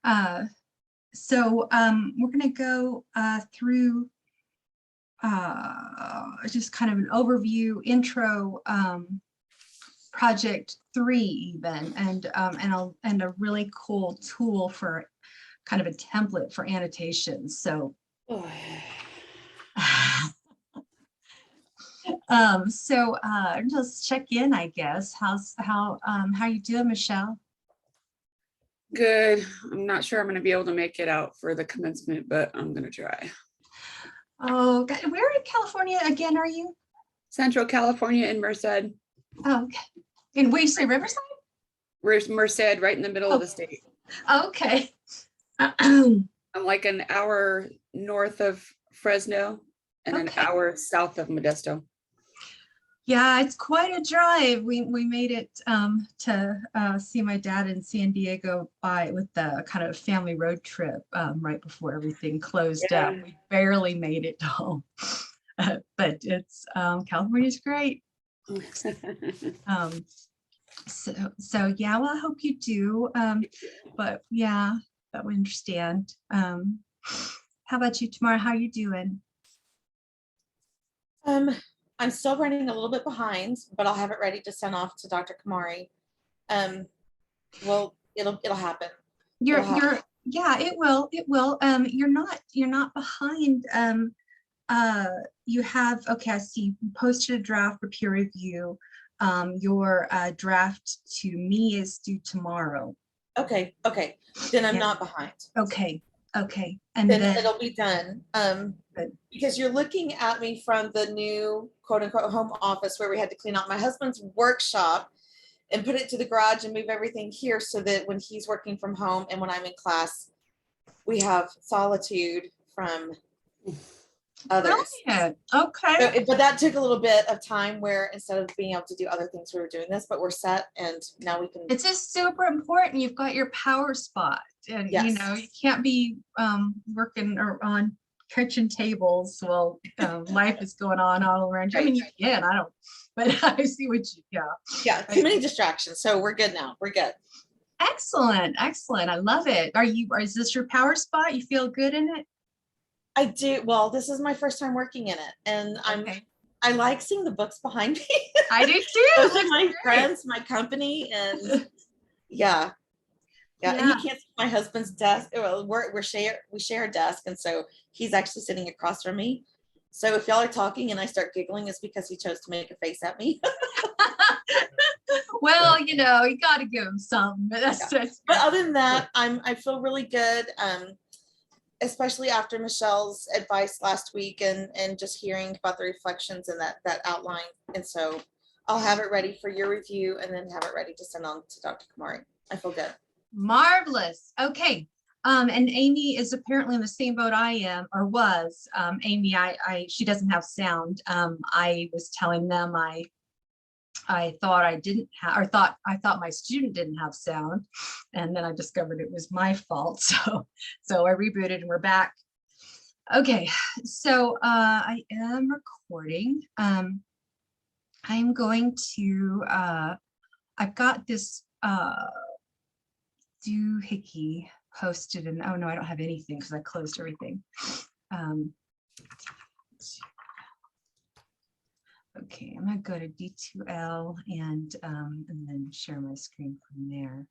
Uh, we're going to go through just kind of an overview intro, project 3 even, and a really cool tool for kind of a template for annotations. So just check in, I guess. How you doing, Michelle? Good. I'm not sure I'm going to be able to make it out for the commencement, but I'm going to try. Oh, where in California again are you? Central California in Merced. Oh, okay. In where you say Riverside? Merced, right in the middle of the state. Okay. I'm like an hour north of Fresno and an hour south of Modesto. Yeah, it's quite a drive. We made it to see my dad in San Diego with the kind of family road trip right before everything closed up. We barely made it home, but it's California's great. So yeah, well, I hope you do. But yeah, that we understand. How about you, Tamara? How are you doing? I'm still running a little bit behind, but I'll have it ready to send off to Dr. Kamari. Well, it'll happen. Yeah, it will. You're not behind. You have, okay, I see you posted a draft for peer review. Your draft to me is due tomorrow. Okay. Then I'm not behind. Okay. And then it'll be done. Because you're looking at me from the new quote unquote home office where we had to clean out my husband's workshop and put it to the garage and move everything here so that when he's working from home and when I'm in class, we have solitude from others. Brilliant. Okay. But that took a little bit of time where instead of being able to do other things, we were doing this, but we're set and now we can. It's just super important. You've got your power spot and yes. You know, you can't be working or on kitchen tables while life is going on all around you. Right. I mean, you can, I don't, but I see what you, yeah, too many distractions. So we're good now. We're good. Excellent. I love it. Is this your power spot? You feel good in it? I do. Well, this is my first time working in it, and I like seeing the books behind me. I do too. Those are my friends, my company, and yeah. And you can't see my husband's desk. Well, we share a desk, and so he's actually sitting across from me. So if y'all are talking and I start giggling, it's because he chose to make a face at me. Well, you know, you got to give him some. But other than that, I feel really good. Especially after Michelle's advice last week and just hearing about the reflections and that outline. And so I'll have it ready for your review and then have it ready to send on to Dr. Kamari. I feel good. Marvelous. Okay. And Amy is apparently in the same boat I am, or was. Amy, she doesn't have sound. I was telling them I thought I didn't have, or I thought my student didn't have sound, and then I discovered it was my fault. So I rebooted and we're back. Okay, so I am recording. I'm going to. I've got this doohickey posted, and oh no, I don't have anything because I closed everything. Okay, I'm gonna go to D2L and then share my screen from there.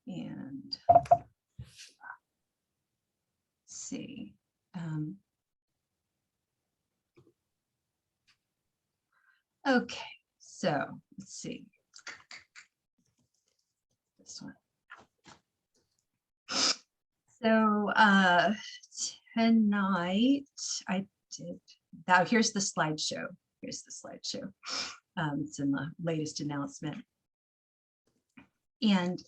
And see. Okay, so let's see. This one. So tonight I did that. Here's the slideshow. It's in the latest announcement. And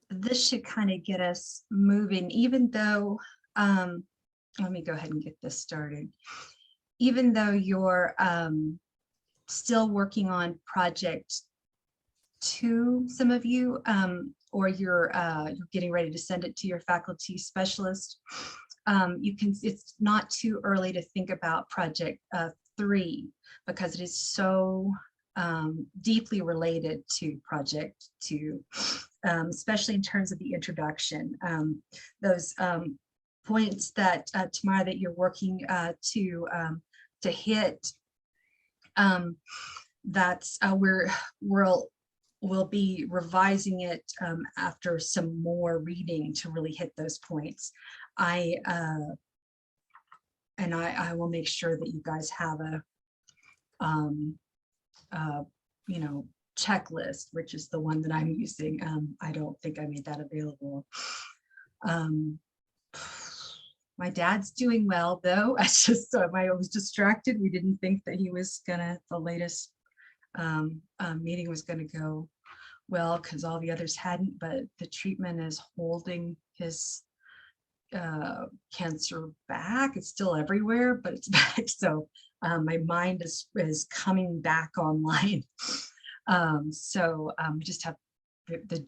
this should kind of get us moving, even though, let me go ahead and get this started. Even though you're still working on project 2, some of you, or you're getting ready to send it to your faculty specialist, it's not too early to think about project 3 because it is so deeply related to Project 2, especially in terms of the introduction. Those points that Tamara, that you're working to hit, that's we'll be revising it after some more reading to really hit those points. I will make sure that you guys have a you know, checklist, which is the one that I'm using. I don't think I made that available. My dad's doing well though. I just I was distracted. We didn't think that he was the latest meeting was gonna go well because all the others hadn't, but the treatment is holding his cancer back. It's still everywhere, but it's back. So my mind is coming back online. We just have a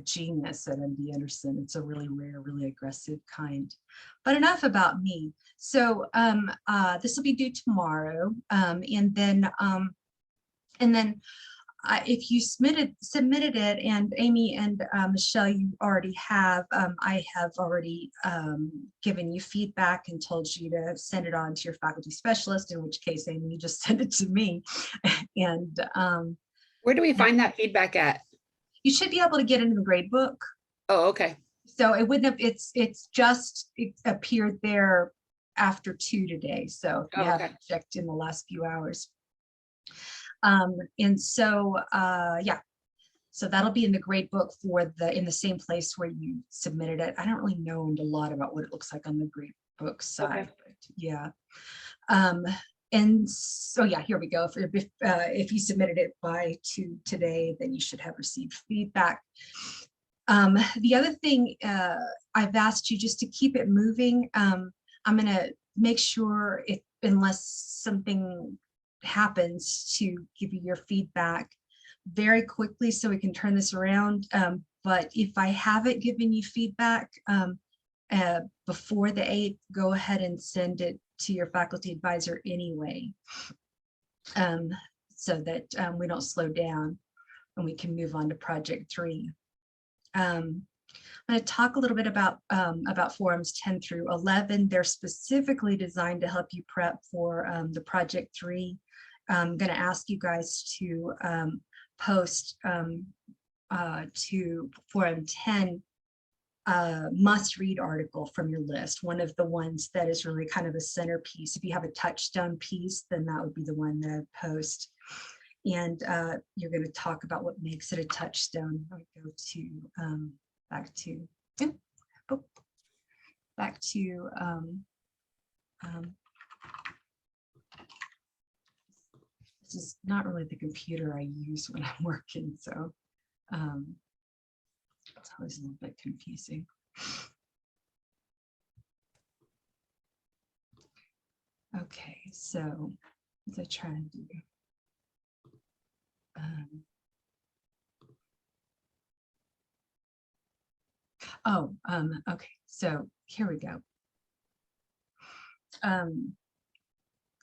genius at MD Anderson. It's a really rare, really aggressive kind. But enough about me. So this will be due tomorrow, and then if you submitted it, and Amy and Michelle, you already have, I have already given you feedback and told you to send it on to your faculty specialist, in which case, Amy, you just send it to me. And where do we find that feedback at? You should be able to get it in the grade book. Oh, okay. So it wouldn't have, it appeared there after 2 today. So you haven't checked in the last few hours. And so, yeah, so that'll be in the grade book in the same place where you submitted it. I don't really know a lot about what it looks like on the grade book side, but yeah. And so, yeah, here we go. If you submitted it by 2 today, then you should have received feedback. The other thing, I've asked you just to keep it moving. I'm gonna make sure unless something happens, to give you your feedback very quickly so we can turn this around. But if I haven't given you feedback before the 8th, go ahead and send it to your faculty advisor anyway, so that we don't slow down and we can move on to Project 3. I'm going to talk a little bit about forums 10 through 11. They're specifically designed to help you prep for the Project 3. I'm going to ask you guys to post to forum 10 must-read article from your list, one of the ones that is really kind of a centerpiece. If you have a touchstone piece, then that would be the one that I'd post. And you're going to talk about what makes it a touchstone. I go to back to this is not really the computer I use when I'm working, so it's always a little bit confusing. Okay, so as I try and do, okay, so here we go.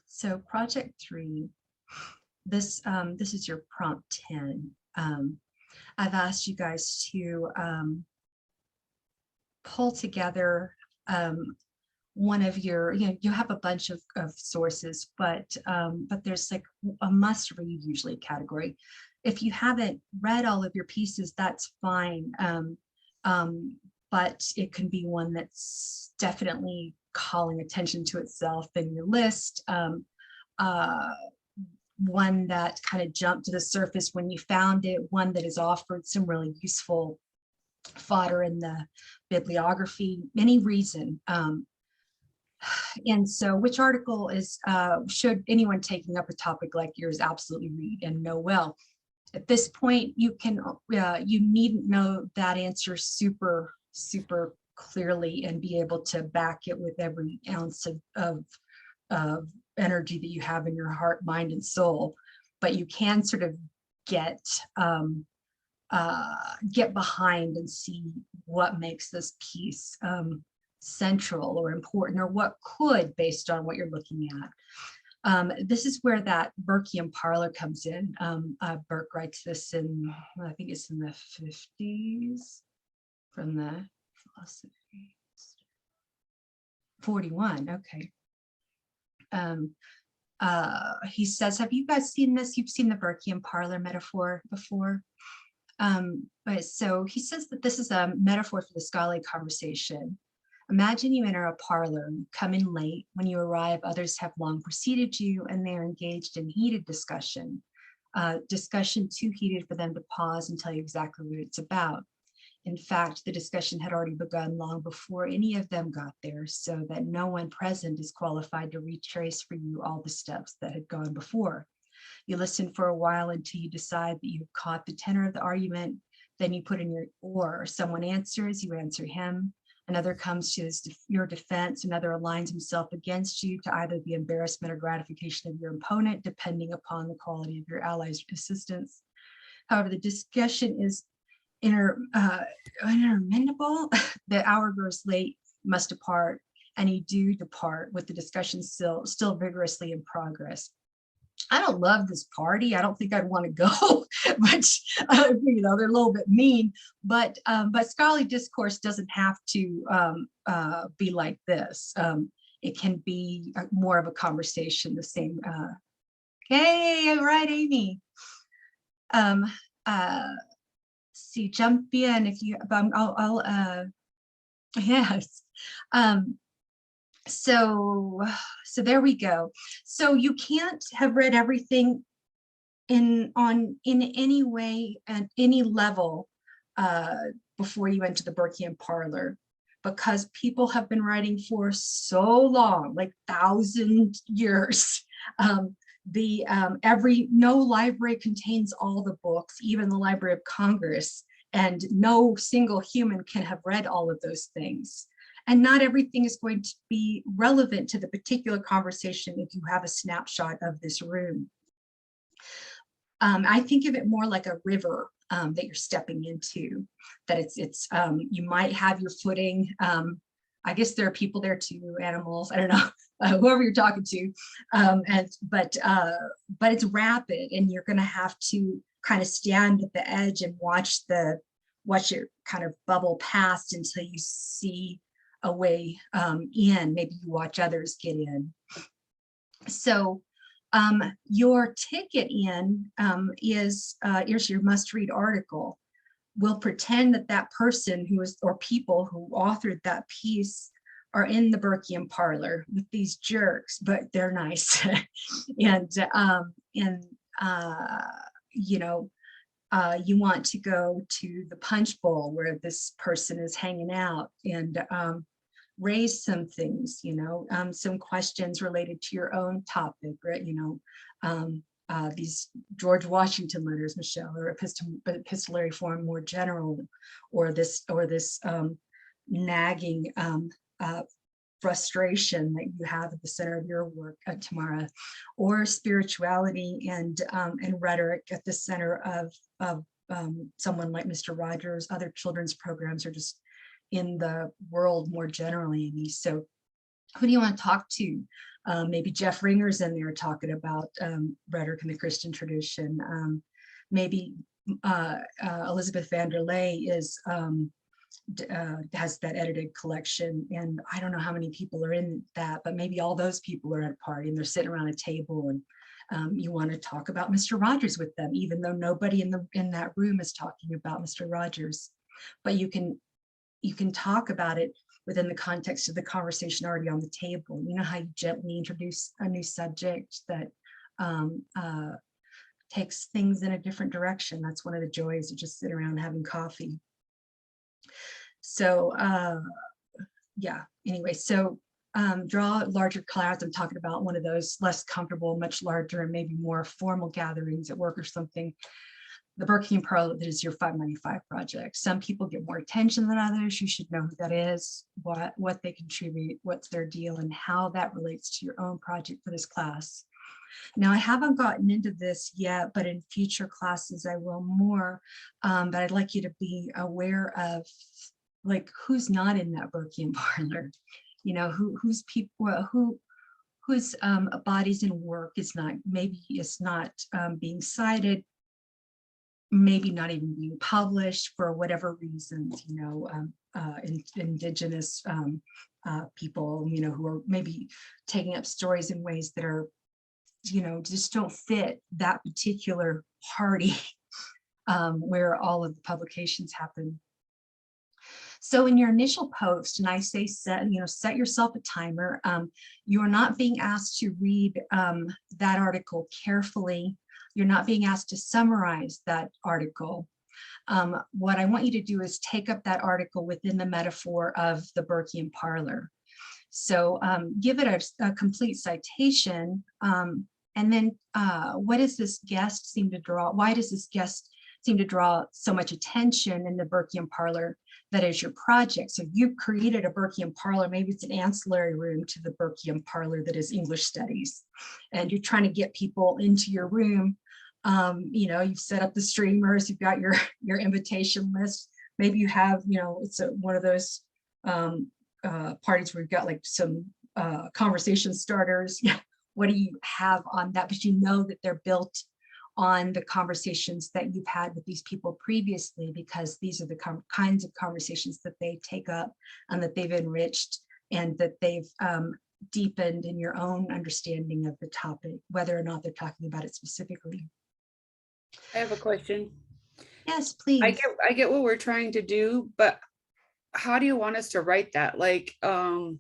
So Project 3, this is your prompt 10. I've asked you guys to pull together one of your, you have a bunch of sources, but there's like a must read usually category. If you haven't read all of your pieces, that's fine. But it can be one that's definitely calling attention to itself in your list. One that kind of jumped to the surface when you found it, one that has offered some really useful fodder in the bibliography, any reason. And so which article should anyone taking up a topic like yours absolutely read and know well? At this point, you needn't know that answer super clearly and be able to back it with every ounce of energy that you have in your heart, mind, and soul. But you can sort of get behind and see what makes this piece central or important, or what could, based on what you're looking at. This is where that Burkean parlor comes in. Burke writes this in, well, I think it's in the 50s from the philosophy. 41, okay. He says, have you guys seen this? You've seen the Burkean parlor metaphor before. But so he says that this is a metaphor for the scholarly conversation. Imagine you enter a parlor, come in late. When you arrive, others have long preceded you and they are engaged in heated discussion. Discussion too heated for them to pause and tell you exactly what it's about. In fact, the discussion had already begun long before any of them got there, so that no one present is qualified to retrace for you all the steps that had gone before. You listen for a while until you decide that you've caught the tenor of the argument. Then you put in your or. Someone answers, you answer him. Another comes to your defense. Another aligns himself against you to either the embarrassment or gratification of your opponent, depending upon the quality of your ally's assistance. However, the discussion is interminable. The hour grows late, must depart, and you do depart with the discussion still vigorously in progress. I don't love this party. I don't think I'd want to go, but you know, they're a little bit mean. But scholarly discourse doesn't have to be like this. It can be more of a conversation. The same. Okay, all right, Amy. See, jump in if you. Yes. So there we go. So you can't have read everything in any way at any level before you enter the Burkean parlor, because people have been writing for so long, like 1,000 years. No library contains all the books, even the Library of Congress, and no single human can have read all of those things. And not everything is going to be relevant to the particular conversation if you have a snapshot of this room. I think of it more like a river that you're stepping into, that you might have your footing. I guess there are people there too, animals, I don't know, whoever you're talking to. But it's rapid, and you're gonna have to kind of stand at the edge and watch it kind of bubble past until you see a way in. Maybe you watch others get in. So your ticket in is here's your must-read article. We'll pretend that person or people who authored that piece are in the Burkean parlor with these jerks, but they're nice. And you know, you want to go to the punch bowl where this person is hanging out and raise some things, you know, some questions related to your own topic, right? You know, these George Washington letters, Michelle, or epistolary form more general, or this nagging frustration that you have at the center of your work, Tamara, or spirituality and rhetoric at the center of someone like Mr. Rogers, other children's programs, or just in the world more generally. So who do you want to talk to? Maybe Jeff Ringer's in there talking about rhetoric in the Christian tradition. Maybe Elizabeth Vanderlei has that edited collection, and I don't know how many people are in that, but maybe all those people are at a party and they're sitting around a table, and you want to talk about Mr. Rogers with them, even though nobody in that room is talking about Mr. Rogers. But you can talk about it within the context of the conversation already on the table. You know how you gently introduce a new subject that takes things in a different direction. That's one of the joys of just sitting around having coffee. So yeah, anyway, so draw larger clouds. I'm talking about one of those less comfortable, much larger, and maybe more formal gatherings at work or something. The Burkean parlor, that is your 595 project. Some people get more attention than others. You should know who that is, what they contribute, what's their deal, and how that relates to your own project for this class. Now, I haven't gotten into this yet, but in future classes I will more, but I'd like you to be aware of like who's not in that Burkean parlor, you know, who's people, whose bodies and work is not, maybe is not being cited, maybe not even being published for whatever reasons, you know, indigenous people, you know, who are maybe taking up stories in ways that are, you know, just don't fit that particular party where all of the publications happen. So in your initial post, and I say set, you know, set yourself a timer. You are not being asked to read that article carefully. You're not being asked to summarize that article. What I want you to do is take up that article within the metaphor of the Burkean parlor. So give it a complete citation. And then what does this guest seem to draw? Why does this guest seem to draw so much attention in the Burkean parlor that is your project? So you've created a Burkean parlor, maybe it's an ancillary room to the Burkean parlor that is English studies. And you're trying to get people into your room. You know, you've set up the streamers, you've got your invitation list. Maybe you have, you know, it's one of those parties where you've got like some conversation starters. What do you have on that? But you know that they're built on the conversations that you've had with these people previously, because these are the kinds of conversations that they take up and that they've enriched and that they've deepened in your own understanding of the topic, whether or not they're talking about it specifically. I have a question. Yes, please. I get what we're trying to do, but how do you want us to write that? Like, are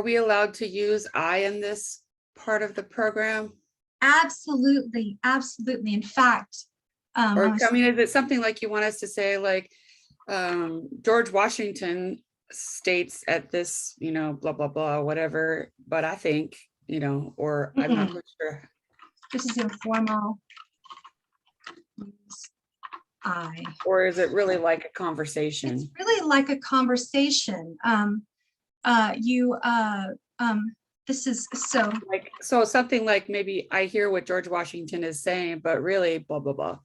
we allowed to use I in this part of the program? Absolutely, absolutely. In fact, Or I mean, is it something like you want us to say, like, George Washington states at this, you know, blah, blah, blah, whatever, but I think, you know, or I'm not quite sure. This is informal. Or is it really like a conversation? It's really like a conversation. This is so like, so something like maybe I hear what George Washington is saying, but really blah, blah, blah.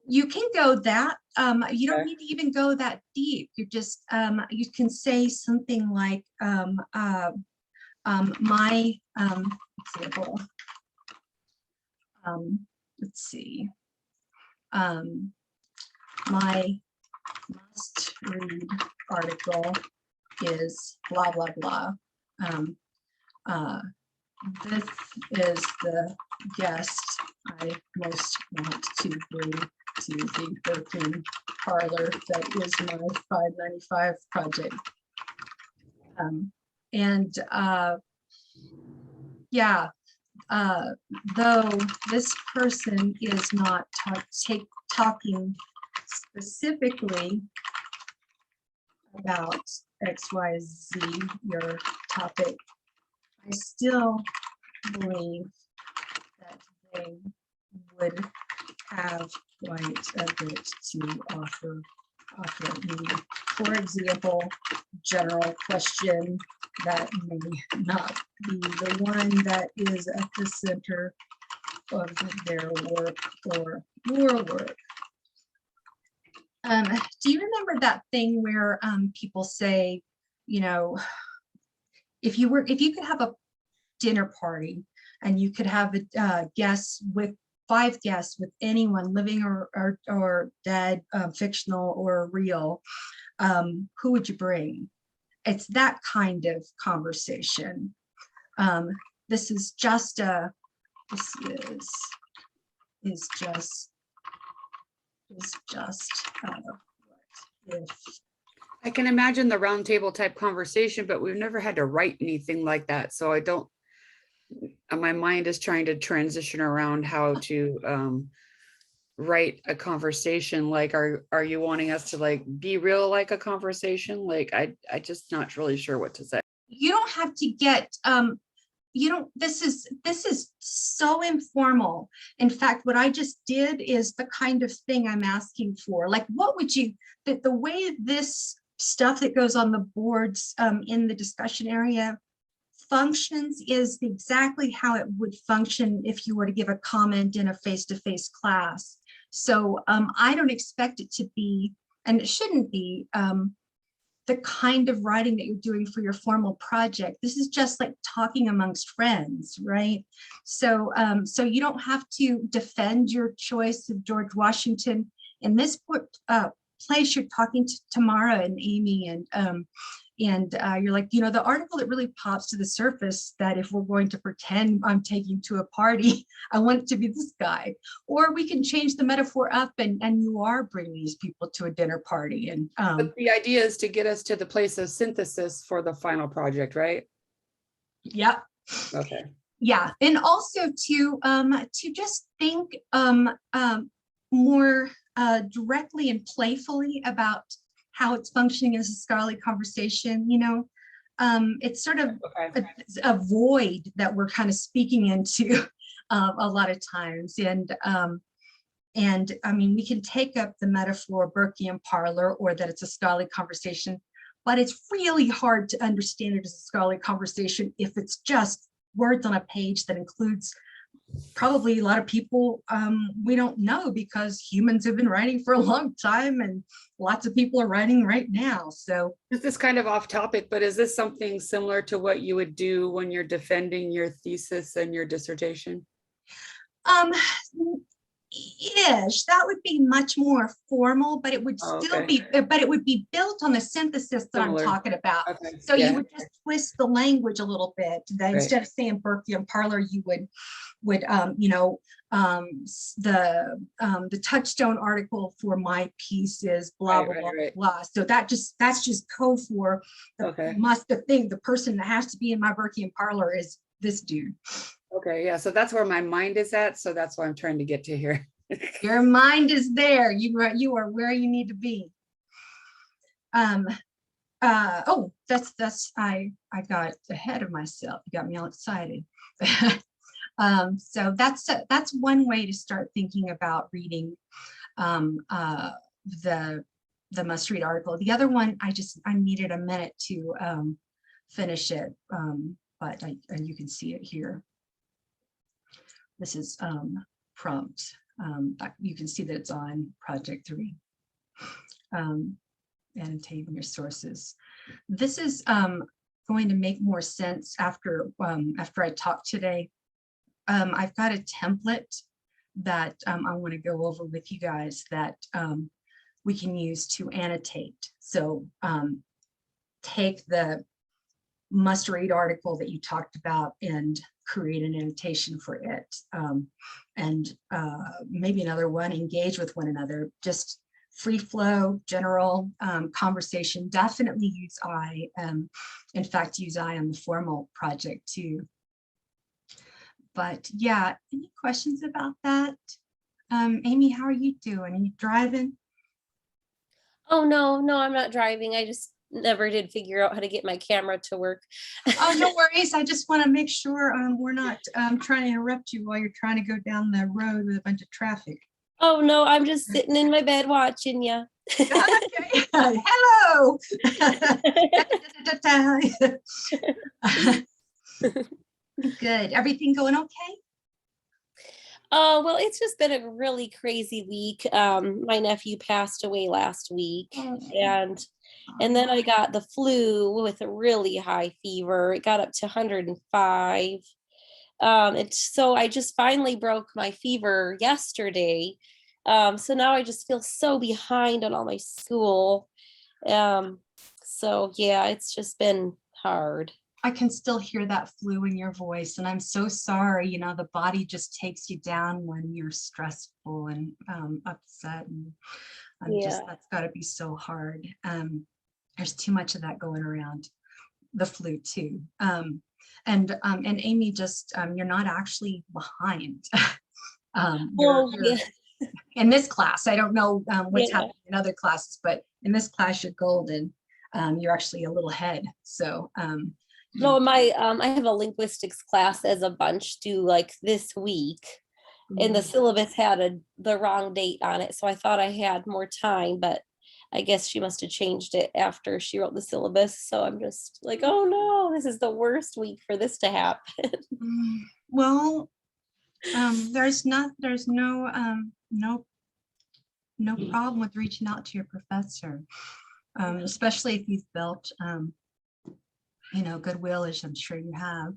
You can go that, you don't need to even go that deep. You just, you can say something like, my example, let's see, my must read article is blah, blah, blah. This is the guest I most want to bring to the Burkean parlor that is my 595 project. Yeah, though this person is not talking specifically about XYZ, your topic, I still believe that they would have quite a bit to offer me. For example, general question that may not be the one that is at the center of their work or your work. Do you remember that thing where people say, you know, if you could have a dinner party and you could have a guests with 5 guests with anyone living or dead, fictional or real, who would you bring? It's that kind of conversation. This is just a, what if. I can imagine the round table type conversation, but we've never had to write anything like that. So I don't, my mind is trying to transition around how to write a conversation. Like, are you wanting us to like be real like a conversation? Like, I just not really sure what to say. You don't have to get, you don't, this is so informal. In fact, what I just did is the kind of thing I'm asking for. Like, what would you, the way this stuff that goes on the boards in the discussion area functions is exactly how it would function if you were to give a comment in a face-to-face class. So I don't expect it to be, and it shouldn't be, the kind of writing that you're doing for your formal project. This is just like talking amongst friends, right? So, so you don't have to defend your choice of George Washington. In this place, you're talking to Tamara and Amy, and you're like, you know, the article that really pops to the surface, that if we're going to pretend I'm taking to a party, I want it to be this guy. Or we can change the metaphor up, and you are bringing these people to a dinner party. And But the idea is to get us to the place of synthesis for the final project, right? yeah. Okay. Yeah, and also to just think more directly and playfully about how it's functioning as a scholarly conversation. You know, it's sort of Okay. a void that we're kind of speaking into a lot of times, and I mean, we can take up the metaphor Burkean parlor, or that it's a scholarly conversation, but it's really hard to understand it as a scholarly conversation if it's just words on a page that includes probably a lot of people we don't know, because humans have been writing for a long time and lots of people are writing right now. So This is kind of off topic, but is this something similar to what you would do when you're defending your thesis and your dissertation? ish, that would be much more formal, but it would Oh, still okay. but it would be built on the synthesis that Similar. I'm talking about. Okay. So Yeah. you would just twist the language a little bit. That Right. instead of saying Burkean parlor, you would you know, the touchstone article for my piece is blah Right, blah right, blah right. blah. So that's just code for Okay. the person that has to be in my Burkean parlor is this dude. Okay, yeah, so that's where my mind is at, so that's what I'm trying to get to here. Your mind is there. You are where you need to be. Oh, that's I got ahead of myself. You got me all excited. So that's one way to start thinking about reading the must read article. The other one, I needed a minute to finish it, but you can see it here. This is prompt. You can see that it's on Project 3. Annotating your sources. This is going to make more sense after I talk today. I've got a template that I want to go over with you guys that we can use to annotate. So take the must read article that you talked about and create an annotation for it. And maybe another one, engage with one another, just free flow, general conversation. Definitely use I. In fact, use I on the formal project too. But yeah, any questions about that? Amy, how are you doing? Are you driving? Oh, no, I'm not driving. I just never did figure out how to get my camera to work. Oh, no worries. I just want to make sure we're not trying to interrupt you while you're trying to go down the road with a bunch of traffic. Oh, no, I'm just sitting in my bed watching you. Okay. Hello. Good. Everything going okay? Oh, well, it's just been a really crazy week. My nephew passed away last week, and then I got the flu with a really high fever. It got up to 105. So I just finally broke my fever yesterday. So now I just feel so behind on all my school. So yeah, it's just been hard. I can still hear that flu in your voice, and I'm so sorry. You know, the body just takes you down when you're stressful and upset, and that's got to be so hard. There's too much of that going around. The flu too. And Amy, just you're not actually behind. You're in this class. I don't know what's happening in other classes, but in this class you're golden. You're actually a little ahead. So no, I have a linguistics class as a bunch due like this week, and the syllabus had the wrong date on it, so I thought I had more time, but I guess she must have changed it after she wrote the syllabus. So I'm just like, oh no, this is the worst week for this to happen. Well, there's no problem with reaching out to your professor. especially if you've built, you know, goodwill, as I'm sure you have,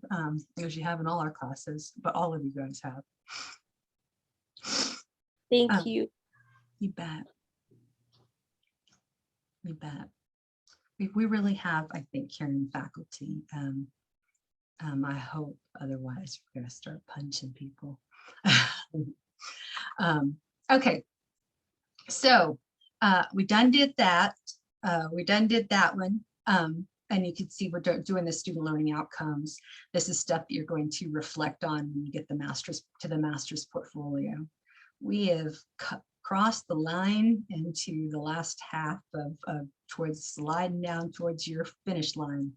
as you have in all our classes, but all of you guys have. Thank you. You bet. You bet. We really have, I think, caring faculty. I hope, otherwise we're gonna start punching people. Okay, so we done did that. We done did that one. And you can see we're doing the student learning outcomes. This is stuff that you're going to reflect on when you get the master's to the master's portfolio. We have crossed the line into the last half of towards sliding down towards your finish line.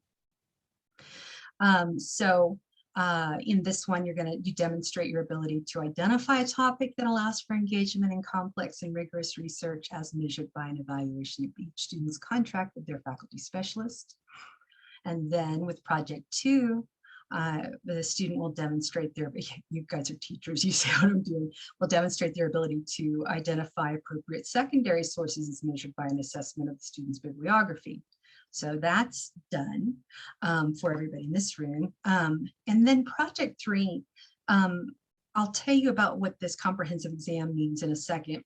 In this one, you demonstrate your ability to identify a topic that allows for engagement in complex and rigorous research as measured by an evaluation of each student's contract with their faculty specialist. And then with project 2, the student will demonstrate their, you guys are teachers, you see what I'm doing, will demonstrate their ability to identify appropriate secondary sources as measured by an assessment of the student's bibliography. So that's done for everybody in this room. And then project 3, I'll tell you about what this comprehensive exam means in a second,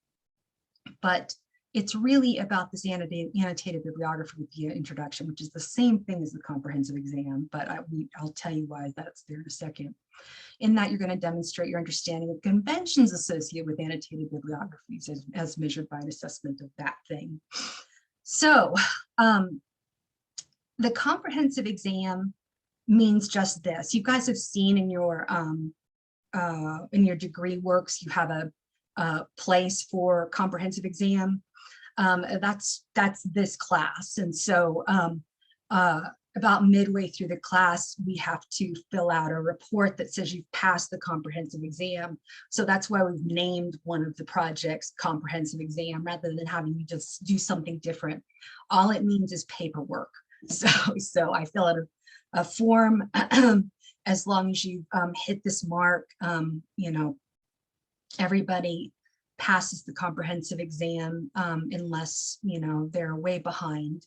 but it's really about this annotated bibliography with the introduction, which is the same thing as the comprehensive exam, but I'll tell you why that's there in a second. In that, you're going to demonstrate your understanding of conventions associated with annotated bibliographies as measured by an assessment of that thing. So the comprehensive exam means just this. You guys have seen in your degree works, you have a place for comprehensive exam. That's this class. And so about midway through the class, we have to fill out a report that says you've passed the comprehensive exam. So that's why we've named one of the projects comprehensive exam rather than having you just do something different. All it means is paperwork. So I fill out a form as long as you hit this mark, you know, everybody passes the comprehensive exam unless, you know, they're way behind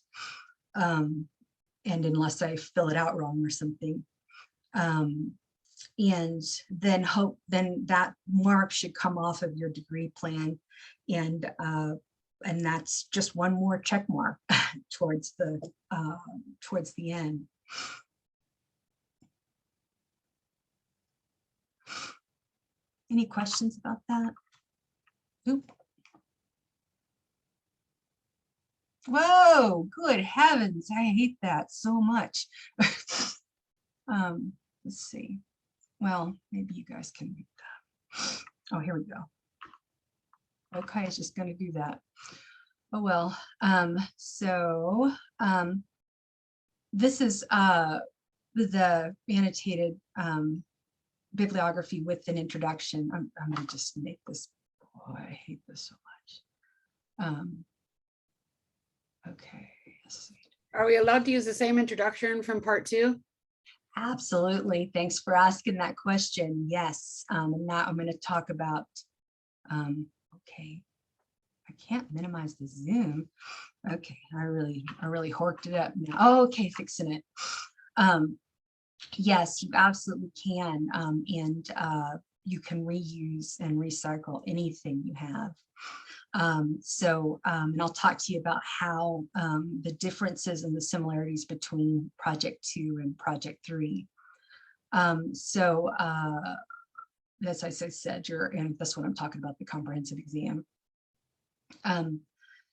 and unless I fill it out wrong or something. And then that mark should come off of your degree plan, and that's just one more check mark towards the end. Any questions about that? Oop. Whoa, good heavens, I hate that so much. Let's see. Well, maybe you guys can read that. Oh, here we go. Okay, it's just going to do that. Oh, well, this is the annotated bibliography with an introduction. I'm going to just make this. Oh, I hate this so much. Okay, let's see. Are we allowed to use the same introduction from part 2? Absolutely. Thanks for asking that question. Yes. And now I'm going to talk about, okay, I can't minimize the Zoom. Okay, I really horked it up now. Oh, okay, fixing it. Yes, you absolutely can. And you can reuse and recycle anything you have. And I'll talk to you about how the differences and the similarities between project 2 and project 3. As I said, and that's what I'm talking about, the comprehensive exam.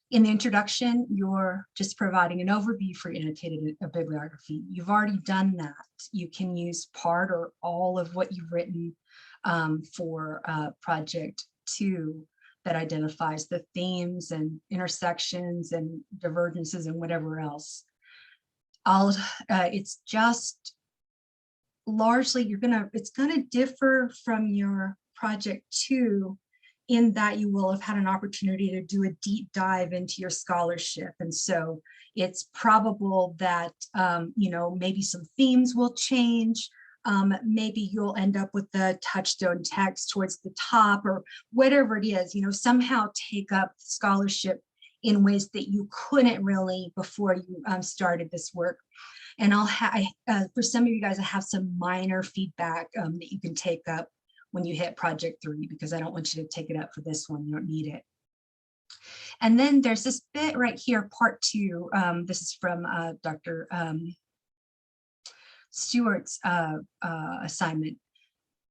In the introduction, you're just providing an overview for annotated bibliography. You've already done that. You can use part or all of what you've written for project 2 that identifies the themes and intersections and divergences and whatever else. It's just largely it's gonna differ from your project 2 in that you will have had an opportunity to do a deep dive into your scholarship. And so it's probable that, you know, maybe some themes will change. Maybe you'll end up with the touchstone text towards the top or whatever it is, you know, somehow take up scholarship in ways that you couldn't really before you started this work. And for some of you guys, I have some minor feedback that you can take up when you hit project 3, because I don't want you to take it up for this one. You don't need it. And then there's this bit right here, part 2. This is from Dr. Stewart's assignment.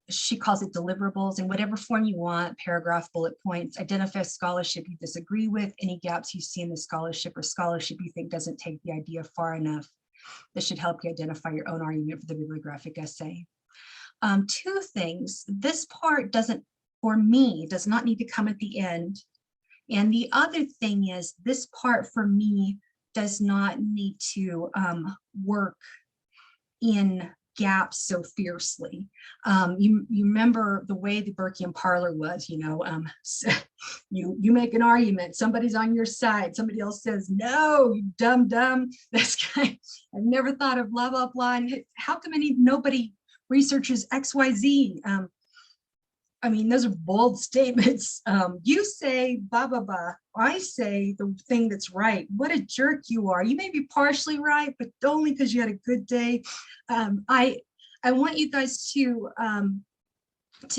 She calls it deliverables in whatever form you want, paragraph, bullet points, identify scholarship you disagree with, any gaps you see in the scholarship or scholarship you think doesn't take the idea far enough. This should help you identify your own argument for the bibliographic essay. 2 things, this part doesn't, for me, does not need to come at the end. And the other thing is this part for me does not need to work in gaps so fiercely. You remember the way the Burkean parlor was, so you make an argument, somebody's on your side, somebody else says, no, you dumb. This guy, I've never thought of blah, blah, blah. And how come nobody researches XYZ? I mean, those are bold statements. You say blah, blah, blah. I say the thing that's right. What a jerk you are. You may be partially right, but only because you had a good day. I want you guys to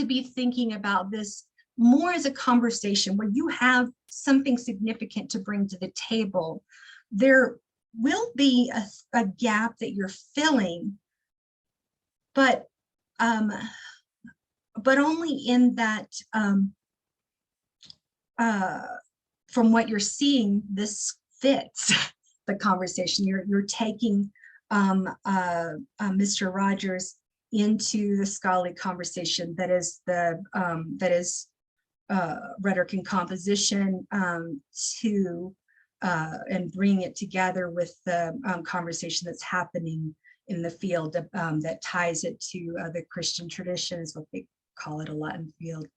be thinking about this more as a conversation where you have something significant to bring to the table. There will be a gap that you're filling, but only in that, from what you're seeing, this fits the conversation. You're taking Mr. Rogers into the scholarly conversation that is rhetoric and composition to and bring it together with the conversation that's happening in the field that ties it to the Christian tradition, is what they call it a lot in the field.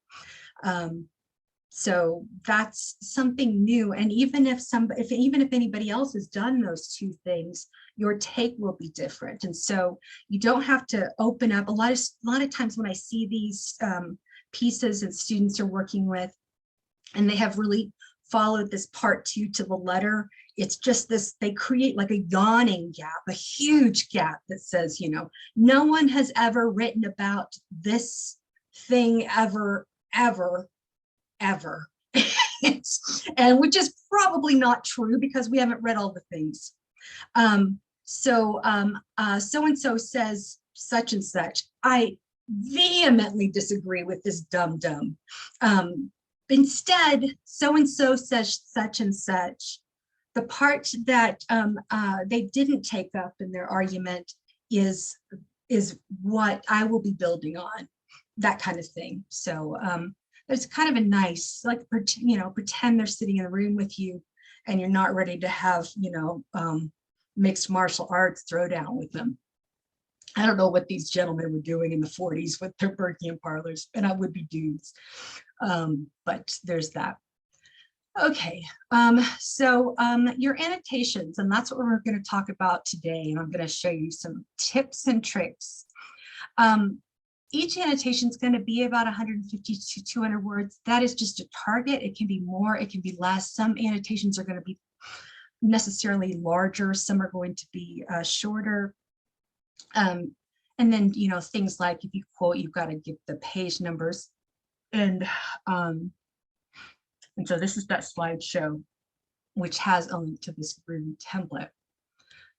So that's something new. And even if anybody else has done those 2 things, your take will be different. And so you don't have to open up. A lot of times when I see these pieces that students are working with, and they have really followed this part 2 to the letter, it's just this, they create like a yawning gap, a huge gap that says, no one has ever written about this thing ever. And which is probably not true because we haven't read all the things. So-and-so says such and such. I vehemently disagree with this dumb. Instead, so-and-so says such and such. The part that they didn't take up in their argument is what I will be building on, that kind of thing. So it's kind of a nice, like, pretend they're sitting in a room with you and you're not ready to have, mixed martial arts throwdown with them. I don't know what these gentlemen were doing in the 40s with their Burkean parlors, and I would be dudes. But there's that. Okay, so your annotations, and that's what we're going to talk about today. And I'm going to show you some tips and tricks. Each annotation is going to be about 150 to 200 words. That is just a target. It can be more, it can be less. Some annotations are going to be necessarily larger. Some are going to be shorter. And then, things like if you quote, you've got to give the page numbers. And so this is that slideshow, which has a link to this Groovy template.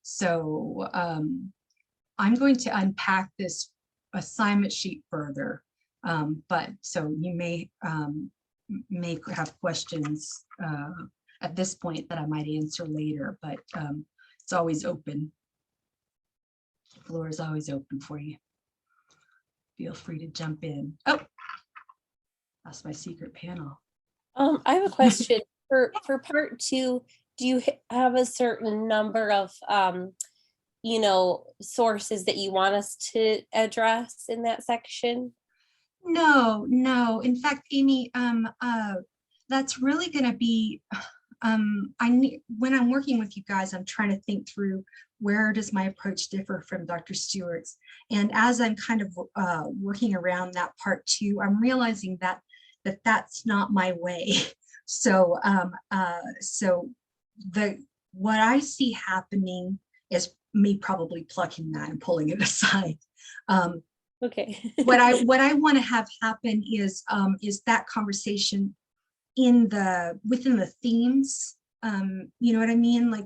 So I'm going to unpack this assignment sheet further, but so you may have questions at this point that I might answer later, but it's always open. The floor is always open for you. Feel free to jump in. Oh, that's my secret panel. I have a question for part 2. Do you have a certain number of sources that you want us to address in that section? No. In fact, Amy, that's really going to be, when I'm working with you guys, I'm trying to think through where does my approach differ from Dr. Stewart's. And as I'm kind of working around that part 2, I'm realizing that that's not my way. So what I see happening is me probably plucking that and pulling it aside. Okay. What I want to have happen is that conversation within the themes. You know what I mean? Like,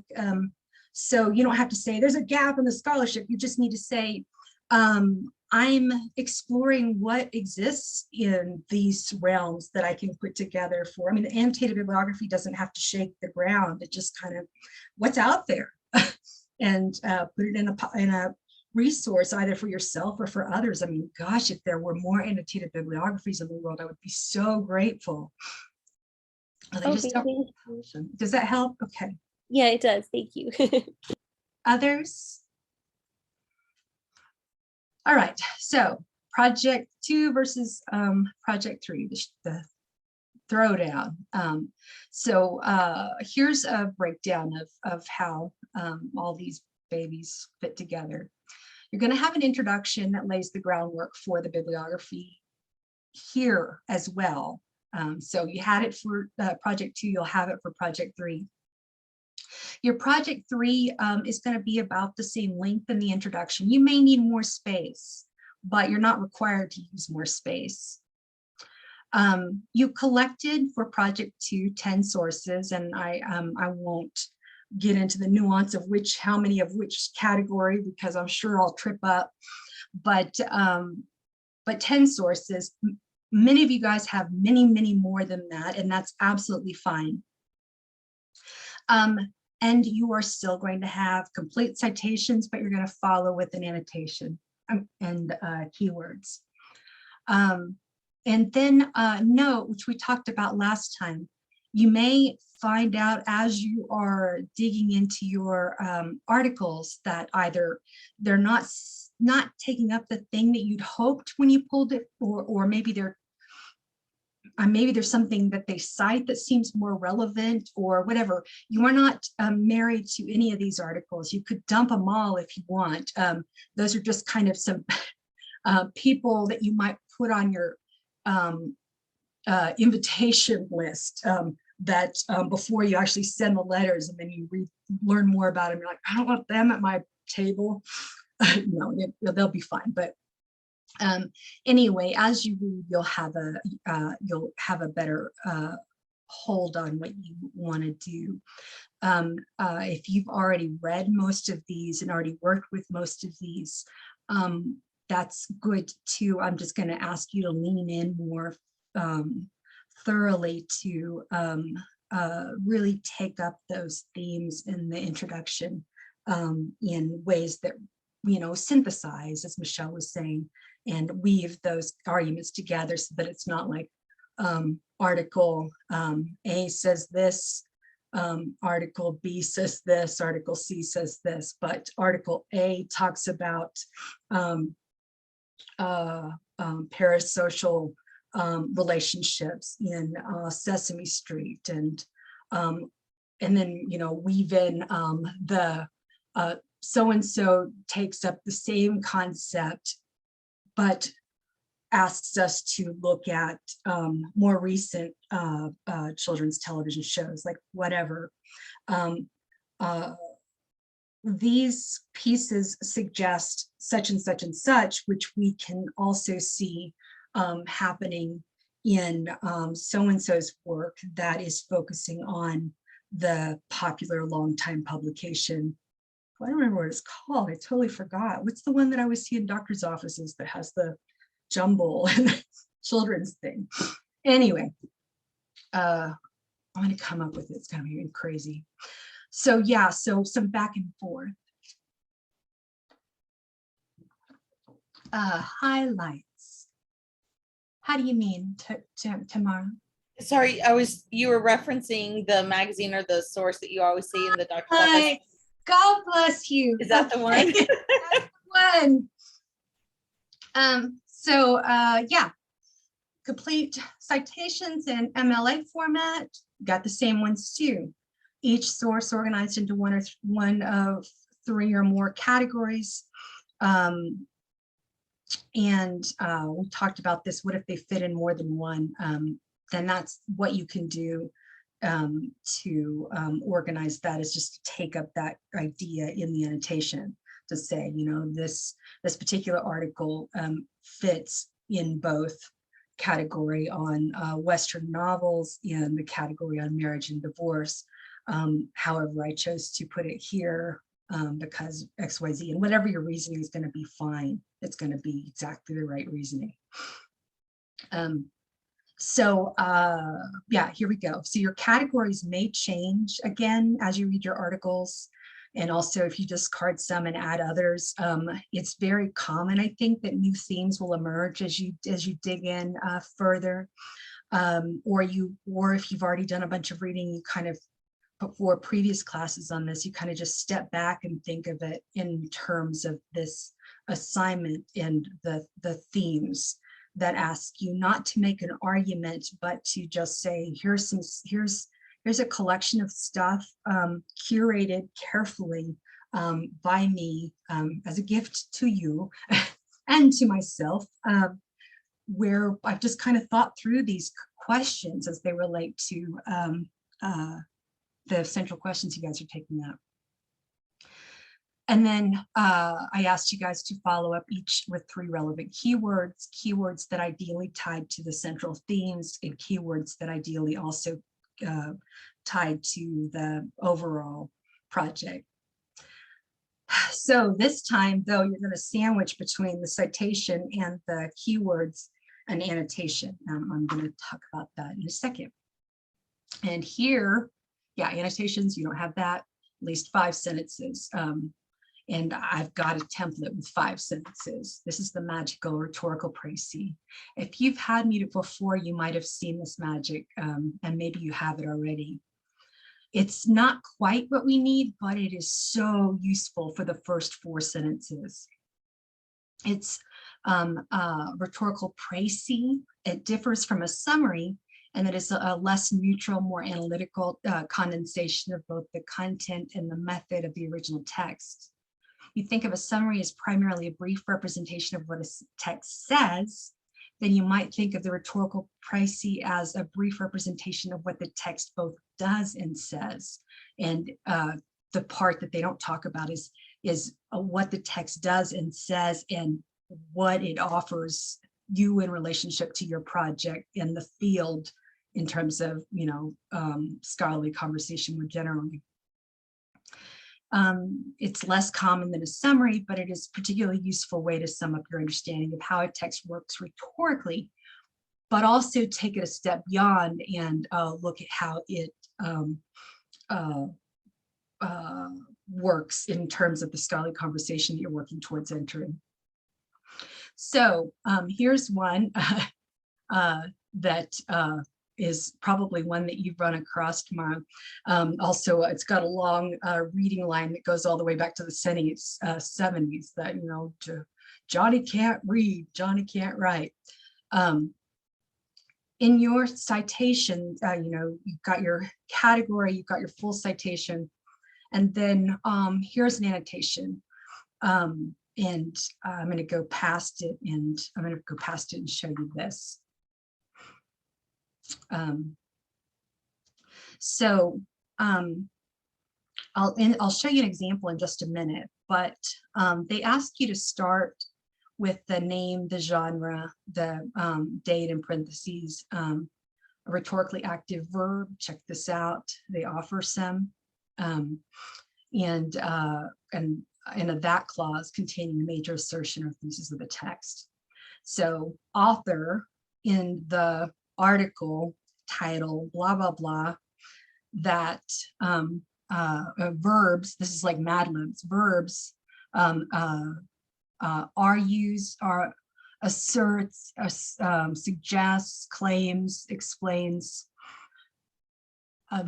so you don't have to say there's a gap in the scholarship. You just need to say, I'm exploring what exists in these realms that I can put together for. I mean, the annotated bibliography doesn't have to shake the ground. It just kind of what's out there, and put it in a resource either for yourself or for others. I mean, gosh, if there were more annotated bibliographies in the world, I would be so grateful. Well, they just Okay, don't. thank you. Does that help? Okay. Yeah, it does. Thank you. Others? All right, so project 2 versus project 3, the throwdown. So here's a breakdown of how all these babies fit together. You're going to have an introduction that lays the groundwork for the bibliography here as well. So you had it for project 2, you'll have it for project 3. Your project 3 is going to be about the same length in the introduction. You may need more space, but you're not required to use more space. You collected for project 2 10 sources, and I won't get into the nuance of how many of which category, because I'm sure I'll trip up. But 10 sources. Many of you guys have many more than that, and that's absolutely fine. And you are still going to have complete citations, but you're going to follow with an annotation and keywords. And then note, which we talked about last time, you may find out as you are digging into your articles that either they're not taking up the thing that you'd hoped when you pulled it, or maybe maybe there's something that they cite that seems more relevant or whatever. You are not married to any of these articles. You could dump them all if you want. Those are just kind of some people that you might put on your invitation list that before you actually send the letters, and then you learn more about them. You're like, I don't want them at my table. No, they'll be fine. But anyway, as you read, you'll have a better hold on what you want to do. If you've already read most of these and already worked with most of these, that's good too. I'm just going to ask you to lean in more thoroughly to really take up those themes in the introduction in ways that, synthesize, as Michelle was saying, and weave those arguments together so that it's not like article A says this, article B says this, article C says this, but article A talks about parasocial relationships in Sesame Street, and then weave in the so-and-so takes up the same concept but asks us to look at more recent children's television shows, like whatever. These pieces suggest such and such and such, which we can also see happening in so-and-so's work that is focusing on the popular longtime publication. I don't remember what it's called. I totally forgot. What's the one that I always see in doctor's offices that has the jumble and the children's thing? Anyway, I'm going to come up with it. It's going to be crazy. So yeah, so some back and forth. Highlights. How do you mean, Tamara? Sorry, you were referencing the magazine or the source that you always see in the doctor's office. Hi. God bless you. Is that the one? That's the one. So yeah, complete citations in MLA format. Got the same ones too. Each source organized into one of 3 or more categories. And we talked about this. What if they fit in more than one? Then that's what you can do organize that is just to take up that idea in the annotation to say, you know, this particular article fits in both category on Western novels and the category on marriage and divorce. However, I chose to put it here because XYZ, and whatever your reasoning is going to be fine. It's going to be exactly the right reasoning. Yeah, here we go. So your categories may change again as you read your articles. And also if you discard some and add others, it's very common, I think, that new themes will emerge as you dig in further. Or if you've already done a bunch of reading, you kind of, for previous classes on this, you kind of just step back and think of it in terms of this assignment and the themes that ask you not to make an argument, but to just say, here's a collection of stuff curated carefully by me as a gift to you and to myself, where I've just kind of thought through these questions as they relate to the central questions you guys are taking up. And then I asked you guys to follow up each with 3 relevant keywords that ideally tied to the central themes, and keywords that ideally also tied to the overall project. So this time, though, you're going to sandwich between the citation and the keywords and annotation. I'm going to talk about that in a second. And here, yeah, annotations, you don't have that, at least 5 sentences. And I've got a template with 5 sentences. This is the magical rhetorical précis. If you've had me before, you might have seen this magic, and maybe you have it already. It's not quite what we need, but it is so useful for the first 4 sentences. It's rhetorical précis. It differs from a summary, and it is a less neutral, more analytical condensation of both the content and the method of the original text. You think of a summary as primarily a brief representation of what a text says, then you might think of the rhetorical précis as a brief representation of what the text both does and says. And the part that they don't talk about is what the text does and says and what it offers you in relationship to your project in the field in terms of, you know, scholarly conversation more generally. It's less common than a summary, but it is a particularly useful way to sum up your understanding of how a text works rhetorically, but also take it a step beyond and look at how it works in terms of the scholarly conversation that you're working towards entering. So here's one that is probably one that you've run across tomorrow. Also, it's got a long reading line that goes all the way back to the 70s, that, you know, Johnny can't read, Johnny can't write. In your citation, you know, you've got your category, you've got your full citation, and then here's an annotation. And I'm going to go past it, and show you this. I'll show you an example in just a minute, but they ask you to start with the name, the genre, the date in parentheses, a rhetorically active verb. Check this out. They offer some, and in a that clause containing the major assertion or thesis of the text. So author in the article title, blah, blah, blah, that verbs, this is like Mad Libs, verbs are used, are asserts, suggests, claims, explains,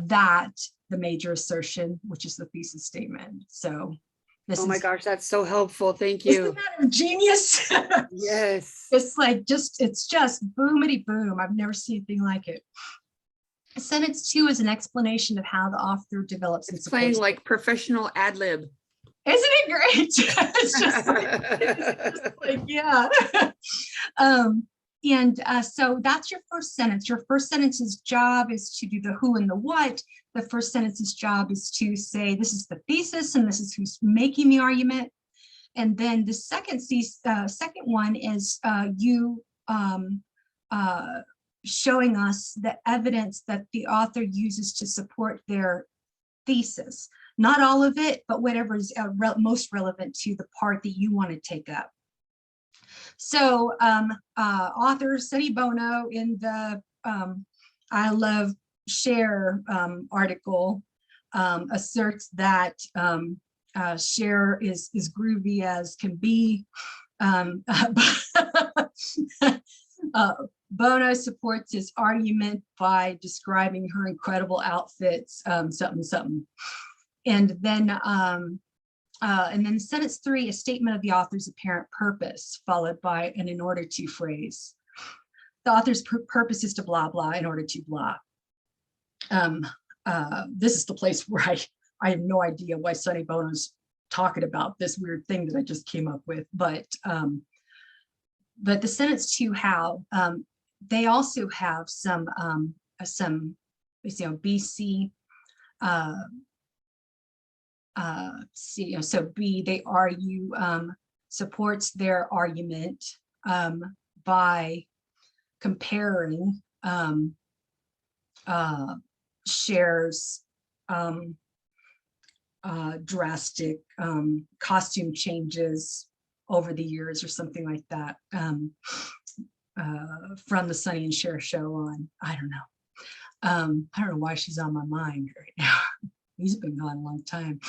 that the major assertion, which is the thesis statement. So this oh my gosh, that's so helpful. Thank you. Isn't that a genius? Yes. It's like it's just boomity boom. I've never seen anything like it. Sentence 2 is an explanation of how the author develops. It's playing like professional ad lib. Isn't it great? It's just like yeah. So that's your first sentence. Your first sentence's job is to do the who and the what. The first sentence's job is to say, this is the thesis and this is who's making the argument. And then the second one is you showing us the evidence that the author uses to support their thesis. Not all of it, but whatever is most relevant to the part that you want to take up. So author Sonny Bono in the I Love Cher article asserts that Cher is groovy as can be. Bono supports his argument by describing her incredible outfits, something. And then sentence 3, a statement of the author's apparent purpose, followed by an in order to phrase. The author's purpose is to blah, blah, in order to blah. This is the place where I have no idea why Sonny Bono's talking about this weird thing that I just came up with, but the sentence 2, how, they also have some BC, so B, they argue, supports their argument by comparing Cher's drastic costume changes over the years or something like that, from the Sonny and Cher show on, I don't know why she's on my mind right now. He's been gone a long time.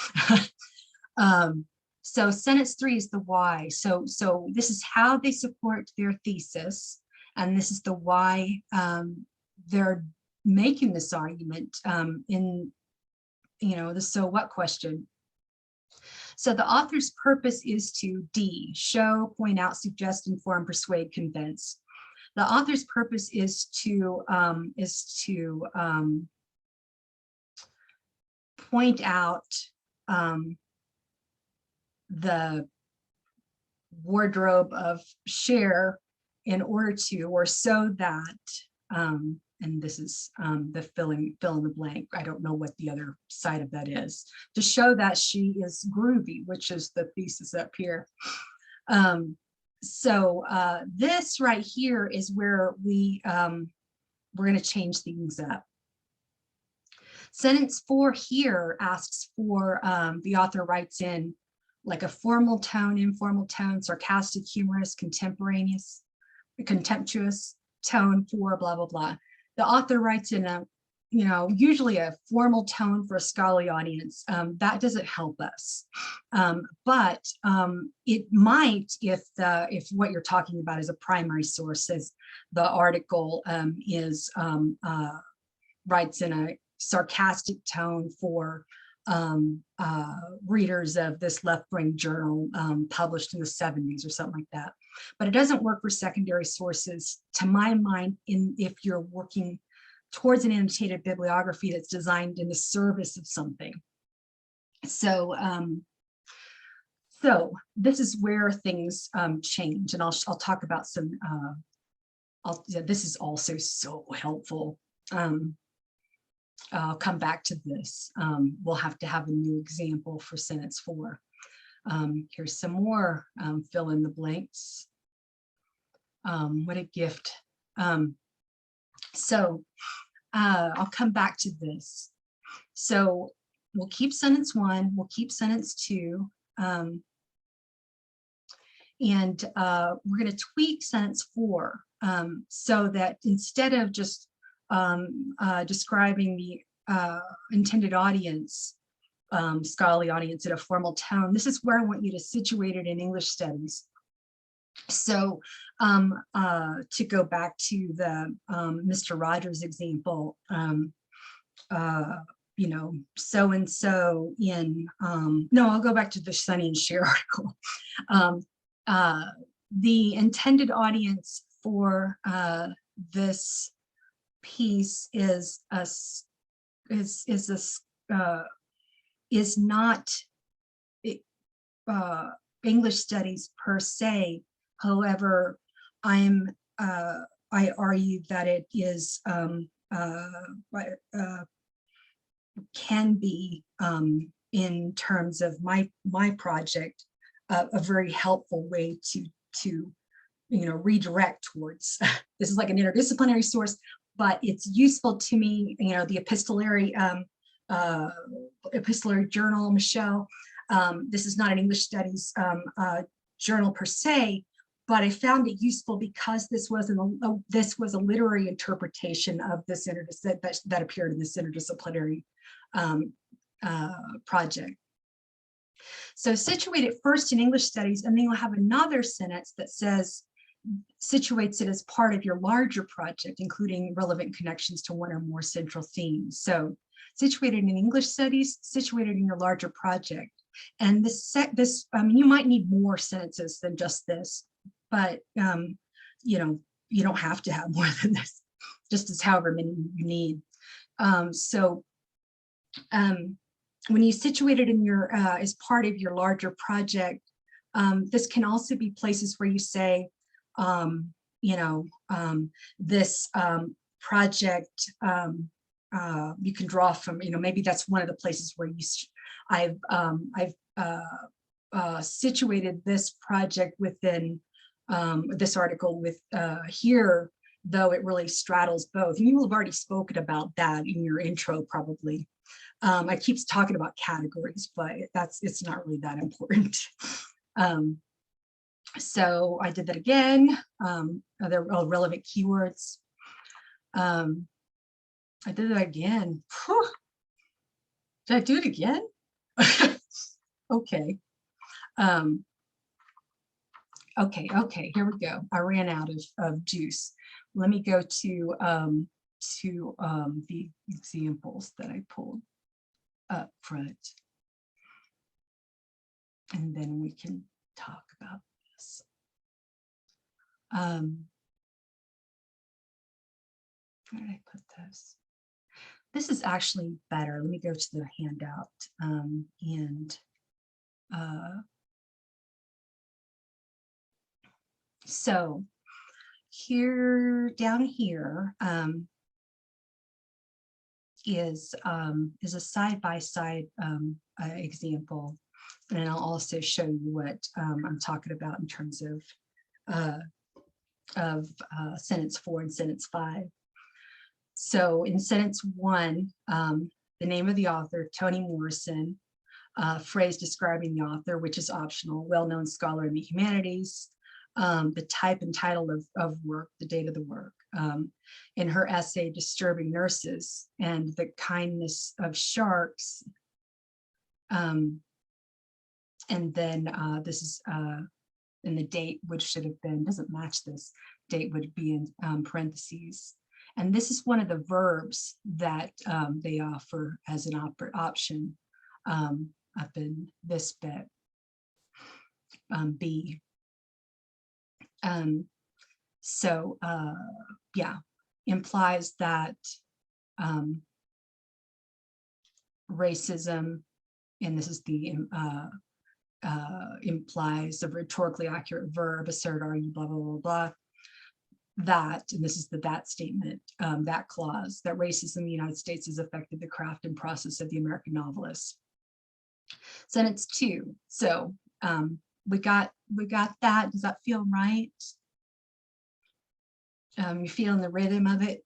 So sentence 3 is the why. So this is how they support their thesis, and this is the why they're making this argument in the so what question. So the author's purpose is to D, show, point out, suggest, inform, persuade, convince. The author's purpose is to point out the wardrobe of Cher in order to, or so that, and this is the fill in the blank. I don't know what the other side of that is. To show that she is groovy, which is the thesis up here. This right here is where we're going to change things up. Sentence 4 here asks for, the author writes in like a formal tone, informal tone, sarcastic, humorous, contemporaneous, contemptuous tone for blah, blah, blah. The author writes in a, usually a formal tone for a scholarly audience. That doesn't help us. But it might if what you're talking about is a primary source, as the article writes in a sarcastic tone for readers of this left-wing journal published in the 70s or something like that. But it doesn't work for secondary sources, to my mind, if you're working towards an annotated bibliography that's designed in the service of something. So this is where things change, and I'll talk about some. This is also so helpful. I'll come back to this. We'll have to have a new example for sentence 4. Here's some more fill in the blanks. What a gift. I'll come back to this. So we'll keep sentence 1, we'll keep sentence 2, and we're going to tweak sentence 4 so that instead of just describing the intended audience, scholarly audience in a formal tone, this is where I want you to situate it in English studies. So to go back to the Mr. Rogers example, so-and-so in, no, I'll go back to the Sonny and Cher article. The intended audience for this piece is not English studies per se. However, I'm I argue that it is can be in terms of my project a very helpful way to redirect towards. This is like an interdisciplinary source, but it's useful to me. The epistolary journal, Michelle. This is not an English studies journal per se, but I found it useful because this was a literary interpretation of this that appeared in this interdisciplinary project. So situate it first in English studies, and then you'll have another sentence that says, situates it as part of your larger project, including relevant connections to one or more central themes. So situated in English studies, situated in your larger project. And you might need more sentences than just this, but you don't have to have more than this, just as however many you need. When you situate it in your as part of your larger project, this can also be places where you say, this project you can draw from, maybe that's one of the places where I've situated this project within this article with here, though it really straddles both. And you will have already spoken about that in your intro, probably. I keep talking about categories, but it's not really that important. So I did that again. Other relevant keywords. I did it again. Whew. Did I do it again? Okay. Okay, here we go. I ran out of juice. Let me go to the examples that I pulled up front. And then we can talk about this. Where did I put this? This is actually better. Let me go to the handout so here, down here is a side-by-side example, and I'll also show you what I'm talking about in terms of sentence 4 and sentence 5. So in sentence 1, the name of the author, Toni Morrison, phrase describing the author, which is optional, well-known scholar in the humanities, the type and title of work, the date of the work. In her essay, Disturbing Nurses and the Kindness of Sharks. And then this is, and the date, which should have been, doesn't match this, date would be in parentheses. And this is one of the verbs that they offer as an option up in this bit, B. Yeah, implies that racism, and this is the implies a rhetorically accurate verb, assert, argue, blah, blah, blah, blah. That, and this is the that statement, that clause, that racism in the United States has affected the craft and process of the American novelist. Sentence 2. So we got that. Does that feel right? You feeling the rhythm of it?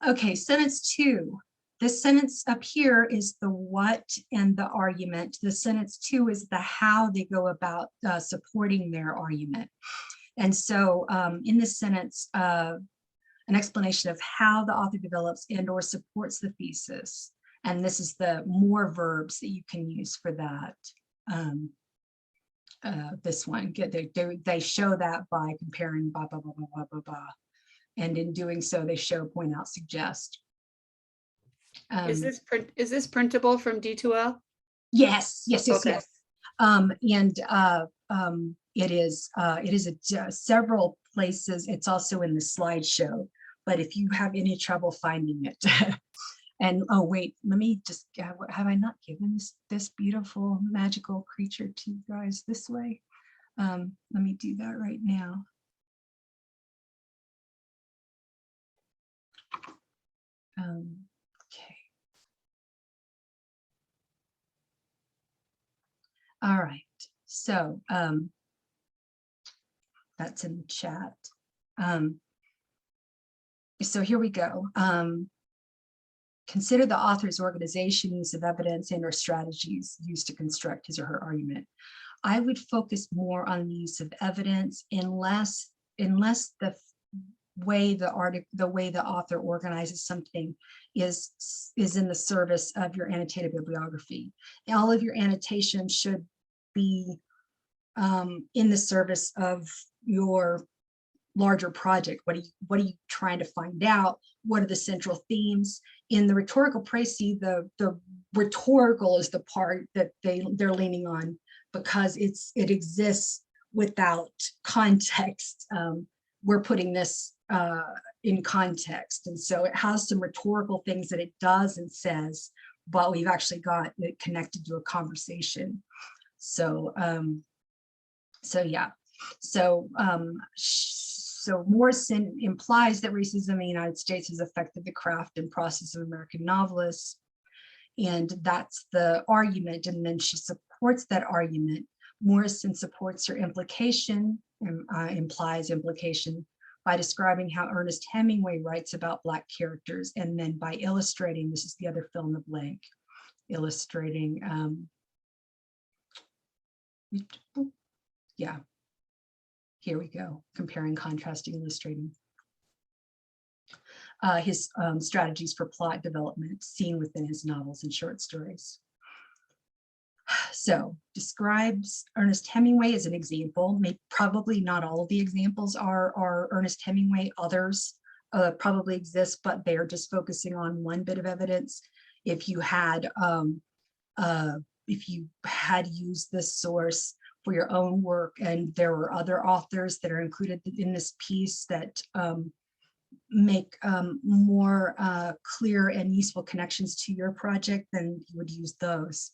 Okay, sentence 2. This sentence up here is the what and the argument. The sentence 2 is the how they go about supporting their argument. And so in this sentence, an explanation of how the author develops and or supports the thesis. And this is the more verbs that you can use for that. This one, they show that by comparing blah, blah, blah, blah, blah, blah, blah. And in doing so, they show, point out, suggest. Is this printable from D2L? Yes. Okay. It is at several places. It's also in the slideshow, but if you have any trouble finding it, and oh wait, let me just, have I not given this beautiful magical creature to you guys this way? Let me do that right now. Okay. All right, so that's in the chat. So here we go. Consider the author's organization, use of evidence, and or strategies used to construct his or her argument. I would focus more on the use of evidence unless the way the author organizes something is in the service of your annotated bibliography. All of your annotations should be in the service of your larger project. What are you trying to find out? What are the central themes? In the rhetorical précis, the rhetorical is the part that they're leaning on, because it exists without context. We're putting this in context, and so it has some rhetorical things that it does and says, but we've actually got it connected to a conversation. So yeah, so Morrison implies that racism in the United States has affected the craft and process of American novelists, and that's the argument. And then she supports that argument. Morrison supports her implication, implies implication, by describing how Ernest Hemingway writes about Black characters, and then by illustrating, this is the other fill in the blank, illustrating, yeah, here we go, comparing, contrasting, illustrating his strategies for plot development seen within his novels and short stories. So describes Ernest Hemingway as an example. Probably not all of the examples are Ernest Hemingway. Others probably exist, but they're just focusing on one bit of evidence. If you had used this source for your own work, and there were other authors that are included in this piece that make more clear and useful connections to your project, then you would use those.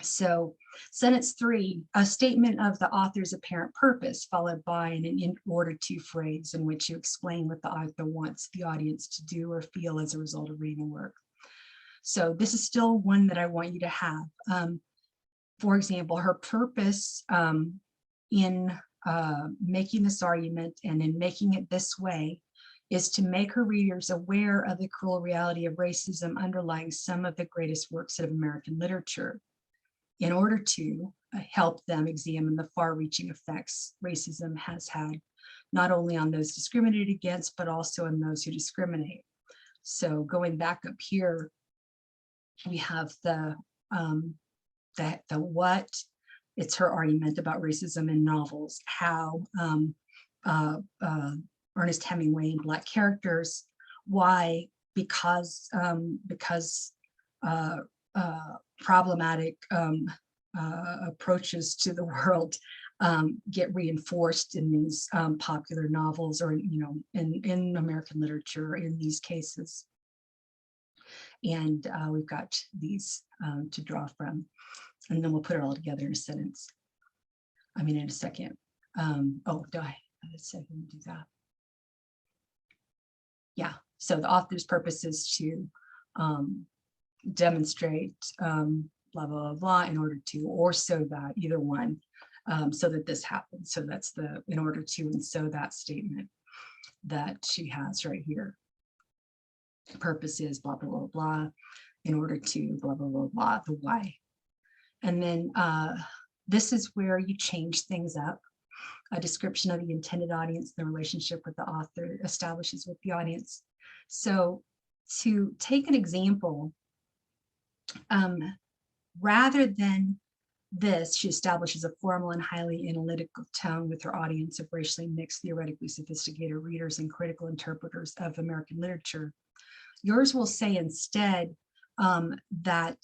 So sentence 3, a statement of the author's apparent purpose, followed by an in order to phrase in which you explain what the author wants the audience to do or feel as a result of reading the work. So this is still one that I want you to have. For example, her purpose in making this argument and in making it this way is to make her readers aware of the cruel reality of racism underlying some of the greatest works of American literature, in order to help them examine the far-reaching effects racism has had, not only on those discriminated against, but also on those who discriminate. So going back up here, we have the what, it's her argument about racism in novels, how Ernest Hemingway and Black characters, why, because problematic approaches to the world get reinforced in these popular novels, or in American literature in these cases. And we've got these to draw from, and then we'll put it all together in a sentence. I mean, in a second. Oh, do I said I didn't do that? Yeah. So the author's purpose is to demonstrate blah, blah, blah, blah, in order to, or so that, either one, so that this happens. So that's the in order to, and so that statement that she has right here. Purpose is blah, blah, blah, blah, in order to blah, blah, blah, blah, the why. And then this is where you change things up. A description of the intended audience, the relationship with the author establishes with the audience. So to take an example, rather than this, she establishes a formal and highly analytical tone with her audience of racially mixed, theoretically sophisticated readers and critical interpreters of American literature. Yours will say instead that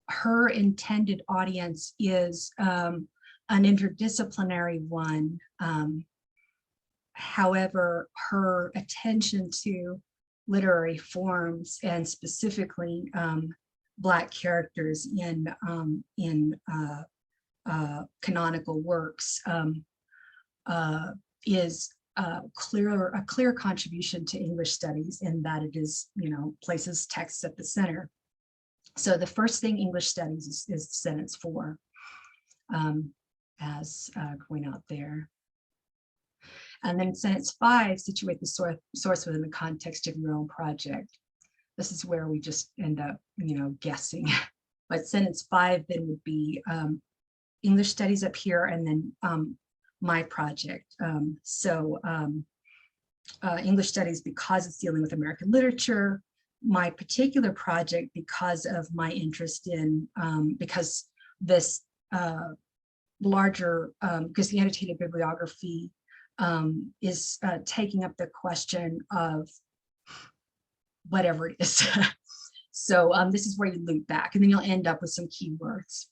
her intended audience is an interdisciplinary one. However, her attention to literary forms, and specifically Black characters in canonical works, is a clear contribution to English studies in that it is, places texts at the center. So the first thing English studies is sentence 4, as going out there. And then sentence 5, situate the source within the context of your own project. This is where we just end up, guessing. But sentence 5 then would be English studies up here, and then my project. English studies because it's dealing with American literature. My particular project because of my interest in, because this larger, because the annotated bibliography is taking up the question of whatever it is. So this is where you loop back, and then you'll end up with some keywords.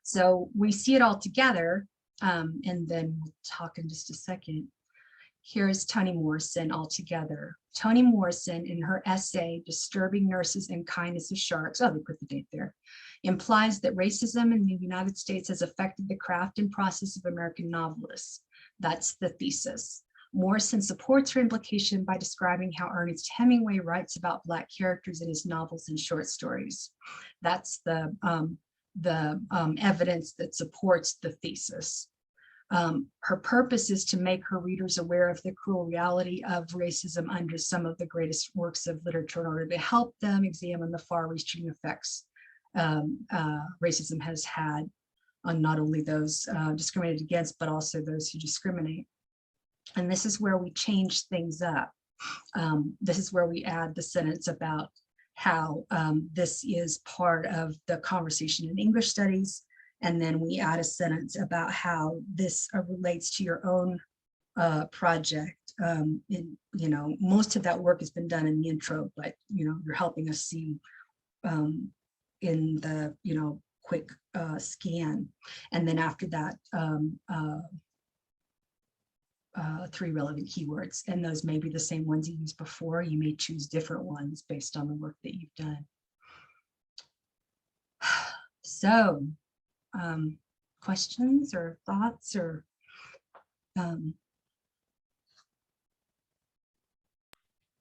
So we see it all together, and then we'll talk in just a second. Here's Toni Morrison all together. Toni Morrison, in her essay, Disturbing Nurses and Kindness of Sharks, oh, they put the date there, implies that racism in the United States has affected the craft and process of American novelists. That's the thesis. Morrison supports her implication by describing how Ernest Hemingway writes about Black characters in his novels and short stories. That's the evidence that supports the thesis. Her purpose is to make her readers aware of the cruel reality of racism under some of the greatest works of literature in order to help them examine the far-reaching effects racism has had on not only those discriminated against, but also those who discriminate. And this is where we change things up. This is where we add the sentence about how this is part of the conversation in English studies. And then we add a sentence about how this relates to your own project. Most of that work has been done in the intro, but you're helping us see in the quick scan. And then after that, 3 relevant keywords, and those may be the same ones you used before. You may choose different ones based on the work that you've done. So questions or thoughts or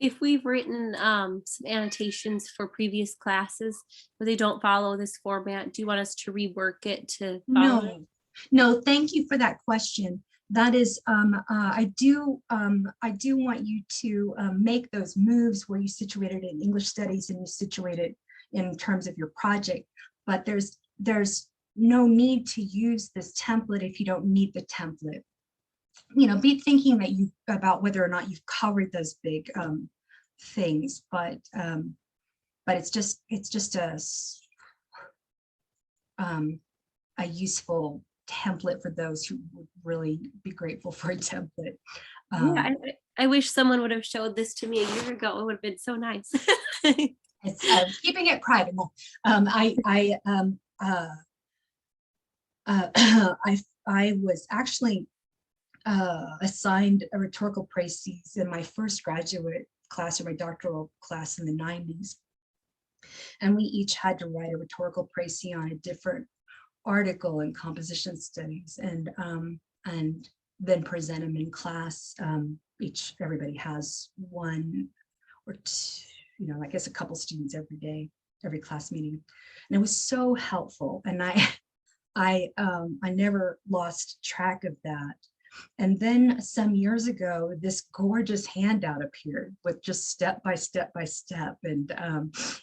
if we've written some annotations for previous classes, but they don't follow this format, do you want us to rework it to follow it? No, thank you for that question. That is, I do want you to make those moves where you situate it in English studies and you situate it in terms of your project, but there's no need to use this template if you don't need the template. Be thinking that about whether or not you've covered those big things, but it's just a useful template for those who would really be grateful for a template. Yeah, I wish someone would have showed this to me a year ago. It would have been so nice. It's keeping it private. I was actually assigned a rhetorical praeses in my first graduate class or my doctoral class in the 90s. And we each had to write a rhetorical praeses on a different article in composition studies and then present them in class. Everybody has one or two, I guess a couple students every day, every class meeting. And it was so helpful. And I never lost track of that. And then some years ago, this gorgeous handout appeared with just step by step by step. And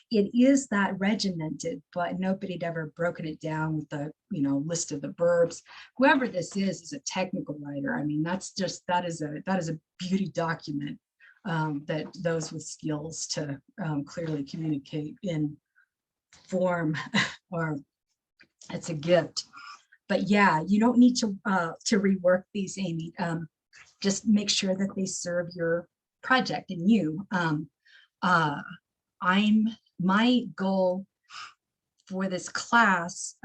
it is that regimented, but nobody had ever broken it down with the list of the verbs. Whoever this is a technical writer. I mean, that is a beauty document that those with skills to clearly communicate in form it's a gift. But yeah, you don't need to rework these, Amy. Just make sure that they serve your project and you. My goal for this class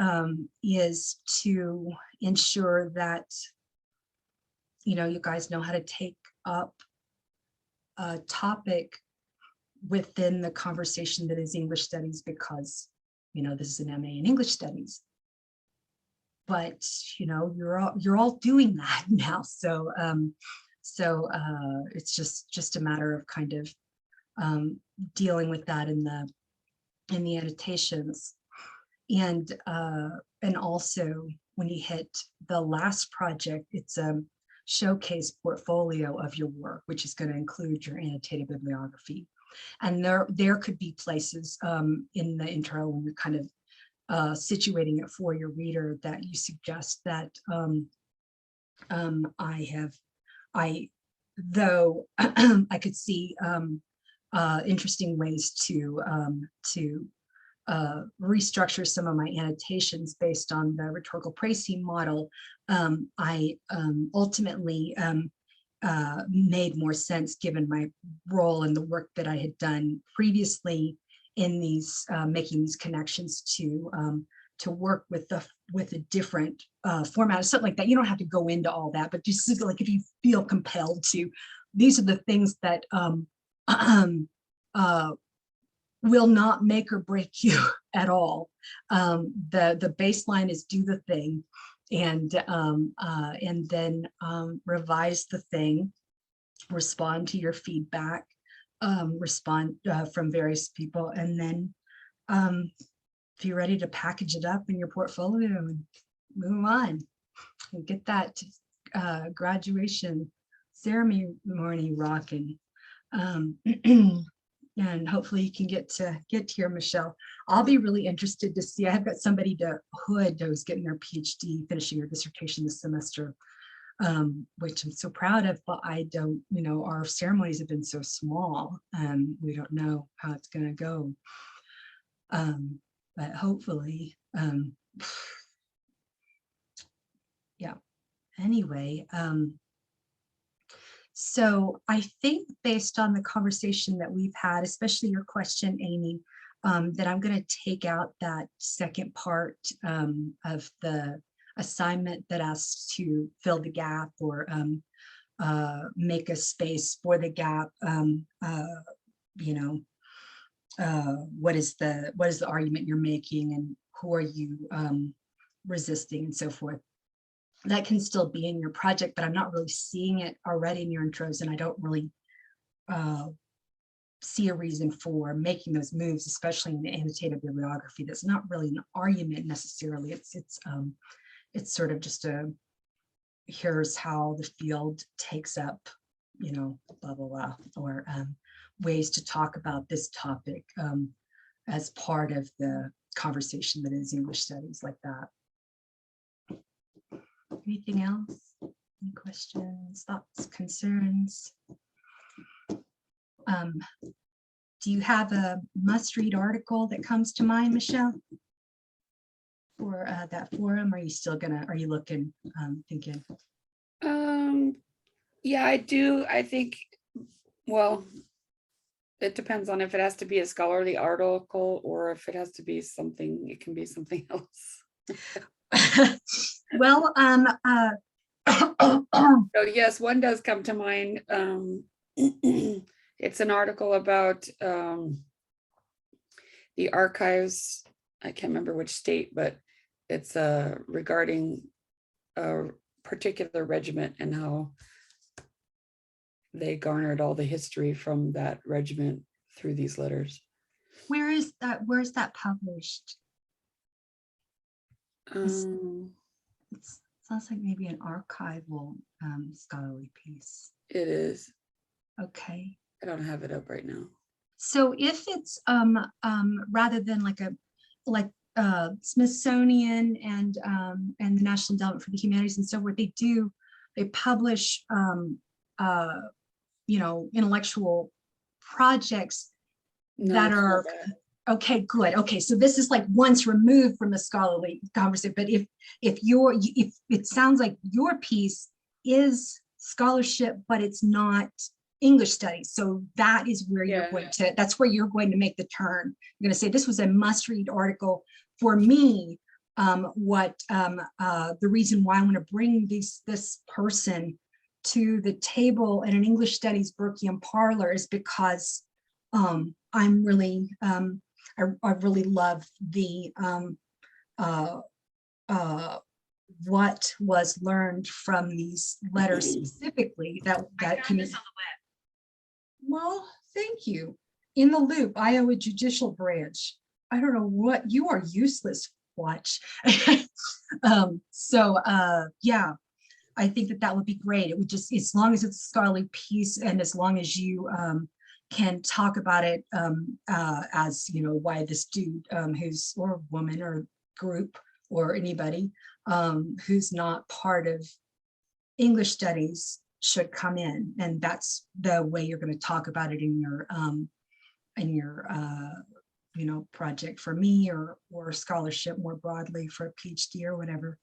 is to ensure that you guys know how to take up a topic within the conversation that is English studies, because this is an MA in English studies. but you're all doing that now. So it's just a matter of kind of dealing with that in the annotations. And also when you hit the last project, it's a showcase portfolio of your work, which is going to include your annotated bibliography. And there could be places in the intro when you're kind of situating it for your reader that you suggest that though I could see interesting ways to restructure some of my annotations based on the rhetorical pricing model. I ultimately made more sense given my role and the work that I had done previously in these making these connections to work with a different format or something like that. You don't have to go into all that, but just like if you feel compelled to, these are the things that will not make or break you at all. The baseline is do the thing, and then revise the thing, respond to your feedback, respond from various people, and then if you're ready to package it up in your portfolio and move on and get that graduation ceremony rocking. And hopefully you can get to here, Michelle. I'll be really interested to see. I've got somebody to Hood who's getting their PhD, finishing her dissertation this semester, which I'm so proud of, but I don't, our ceremonies have been so small, we don't know how it's going to go. But hopefully, yeah, anyway, so I think based on the conversation that we've had, especially your question, Amy, that I'm going to take out that second part of the assignment that asks to fill the gap or make a space for the gap. What is the argument you're making, and who are you resisting, and so forth. That can still be in your project, but I'm not really seeing it already in your intros, and I don't really see a reason for making those moves, especially in the annotated bibliography. That's not really an argument necessarily. It's sort of just here's how the field takes up, blah, blah, blah, or ways to talk about this topic as part of the conversation that is English studies, like that. Anything else? Any questions, thoughts, concerns? Do you have a must-read article that comes to mind, Michelle, for that forum? Are you still are you looking, thinking? Yeah, I do. I think, well, it depends on if it has to be a scholarly article or if it has to be something, it can be something else. Well, so yes, one does come to mind. It's an article about the archives. I can't remember which state, but it's regarding a particular regiment and how they garnered all the history from that regiment through these letters. Where is that? Where's that published? It sounds like maybe an archival scholarly piece. It is. Okay. I don't have it up right now. So if it's rather than like Smithsonian and the National Endowment for the Humanities and so forth, they publish intellectual projects that are okay, good. Okay, so this is like once removed from the scholarly conversation. But if it sounds like your piece is scholarship, but it's not English studies, so that is where you're going to. That's where you're going to make the turn. You're going to say this was a must-read article for me. The reason why I want to bring this person to the table in an English studies Burkean parlor is because I'm really I really love the what was learned from these letters specifically that can. Well, thank you. In the Loop, Iowa Judicial Branch. I don't know what, you are useless, watch. Yeah, I think that would be great. It would just, as long as it's a scholarly piece and as long as you can talk about it as, you know, why this dude who's, or woman or group or anybody who's not part of English studies should come in, and that's the way you're going to talk about it in your you know, project for me or scholarship more broadly for a PhD or whatever.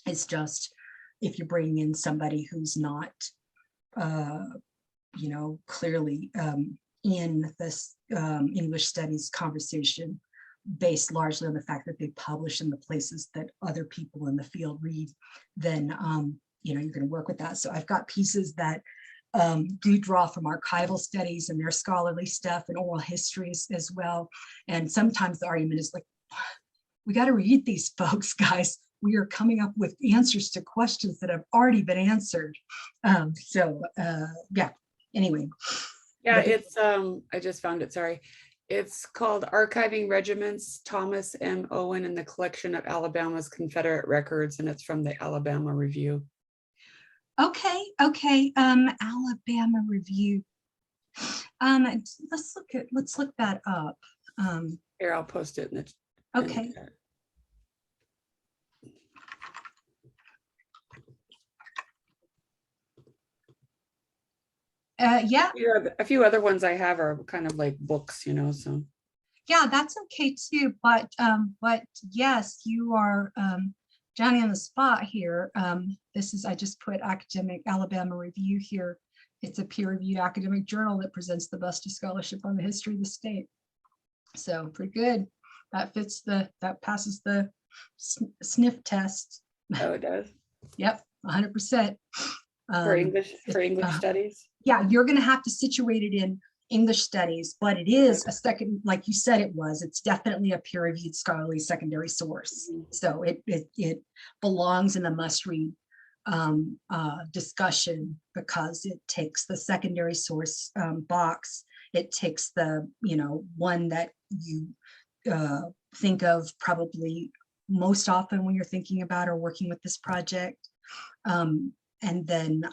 It's just if you're bringing in somebody who's not you know, clearly in this English studies conversation based largely on the fact that they publish in the places that other people in the field read, then you know, you're going to work with that. So I've got pieces that do draw from archival studies and their scholarly stuff and oral histories as well. And sometimes the argument is like, we got to read these folks, guys. We are coming up with answers to questions that have already been answered. Yeah, anyway. Yeah, it's, I just found it, sorry. It's called Archiving Regiments, Thomas M. Owen and the Collection of Alabama's Confederate Records, and it's from the Alabama Review. Okay, Alabama Review. Let's look that up. Here, I'll post it in the. Okay. Yeah. A few other ones I have are kind of like books, you know, so. Yeah, that's okay too. But yes, you are Johnny on the spot here. This is, I just put academic Alabama Review here. It's a peer-reviewed academic journal that presents the best of scholarship on the history of the state. So pretty good. That passes the sniff test. Oh, it does? Yep, 100%. For English studies? Yeah, you're going to have to situate it in English studies, but it is a second, like you said it was, it's definitely a peer-reviewed scholarly secondary source. So it belongs in the must-read discussion because it takes the secondary source box. It takes the, you know, one that you think of probably most often when you're thinking about or working with this project. And then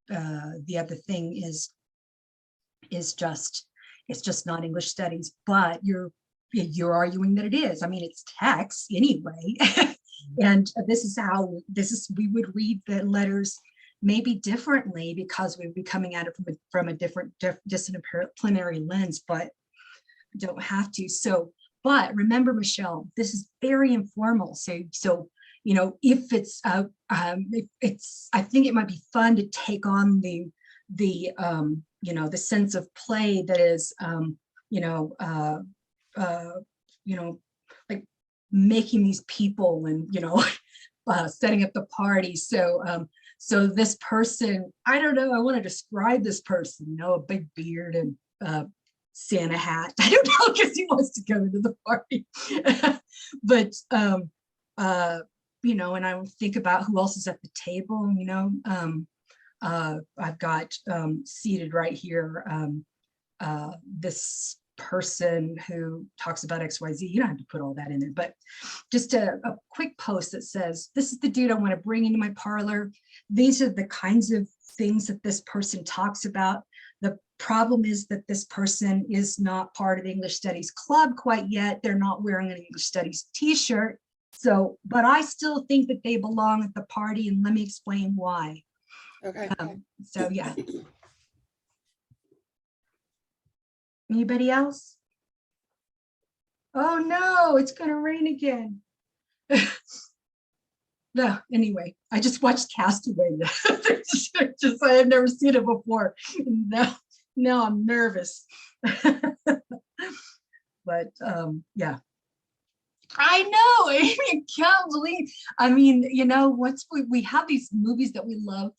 the other thing is just, it's just not English studies, but you're arguing that it is. I mean, it's text anyway. And we would read the letters maybe differently because we'd be coming at it from a different disciplinary lens, but don't have to. So, but remember, Michelle, this is very informal. So you know, if it's I think it might be fun to take on the you know, the sense of play that is you know, like making these people and, you know, setting up the party. So so this person, I don't know, I want to describe this person, you know, a big beard and Santa hat. I don't know, because he wants to go to the party. But you know, and I would think about who else is at the table, you know. I've got seated right here this person who talks about XYZ. You don't have to put all that in there, but just a quick post that says, this is the dude I want to bring into my parlor. These are the kinds of things that this person talks about. The problem is that this person is not part of the English Studies Club quite yet. They're not wearing an English Studies t-shirt. So, but I still think that they belong at the party, and let me explain why. Okay. So yeah. Anybody else? Oh no, it's gonna rain again. No, anyway, I just watched Castaway. Just I had never seen it before. Now I'm nervous. But yeah. I know. I can't believe. I mean, you know, once we have these movies that we love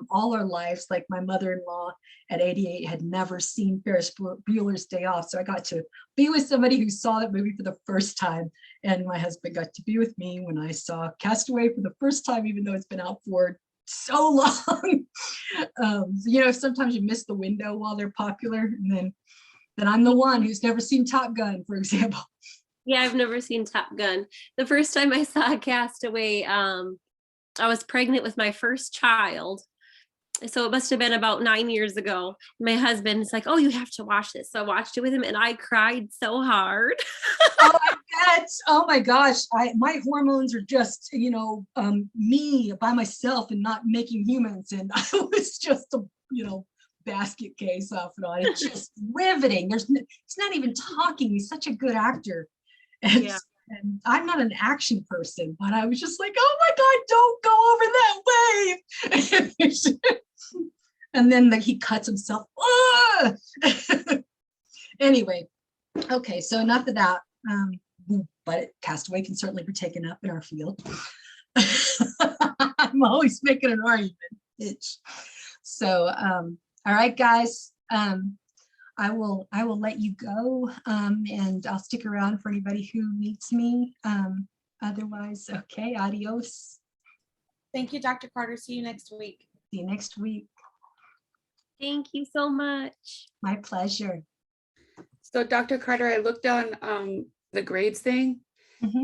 all our lives, like my mother-in-law at 88 had never seen Ferris Bueller's Day Off. So I got to be with somebody who saw that movie for the first time. And my husband got to be with me when I saw Castaway for the first time, even though it's been out for so long. You know, sometimes you miss the window while they're popular. And then I'm the one who's never seen Top Gun, for example. Yeah, I've never seen Top Gun. The first time I saw Castaway, I was pregnant with my first child. So it must have been about 9 years ago. My husband's like, "Oh, you have to watch this." So I watched it with him and I cried so hard. Oh, I bet. Oh my gosh. My hormones are just, you know, me by myself and not making humans. And I was just a, you know, basket case off and on. It's just riveting. It's not even talking. He's such a good actor. And, Yeah. and I'm not an action person, but I was just like, oh my God, don't go over that wave. And then he cuts himself. Ah! Anyway, okay, so enough of that. But Castaway can certainly be taken up in our field. I'm always making an argument. So, all right, guys. I will let you go, and I'll stick around for anybody who needs me. Otherwise, okay, adios. Thank you, Dr. Carter. See you next week. See you next week. Thank you so much. My pleasure. So Dr. Carter, I looked on the grades thing. Mhm.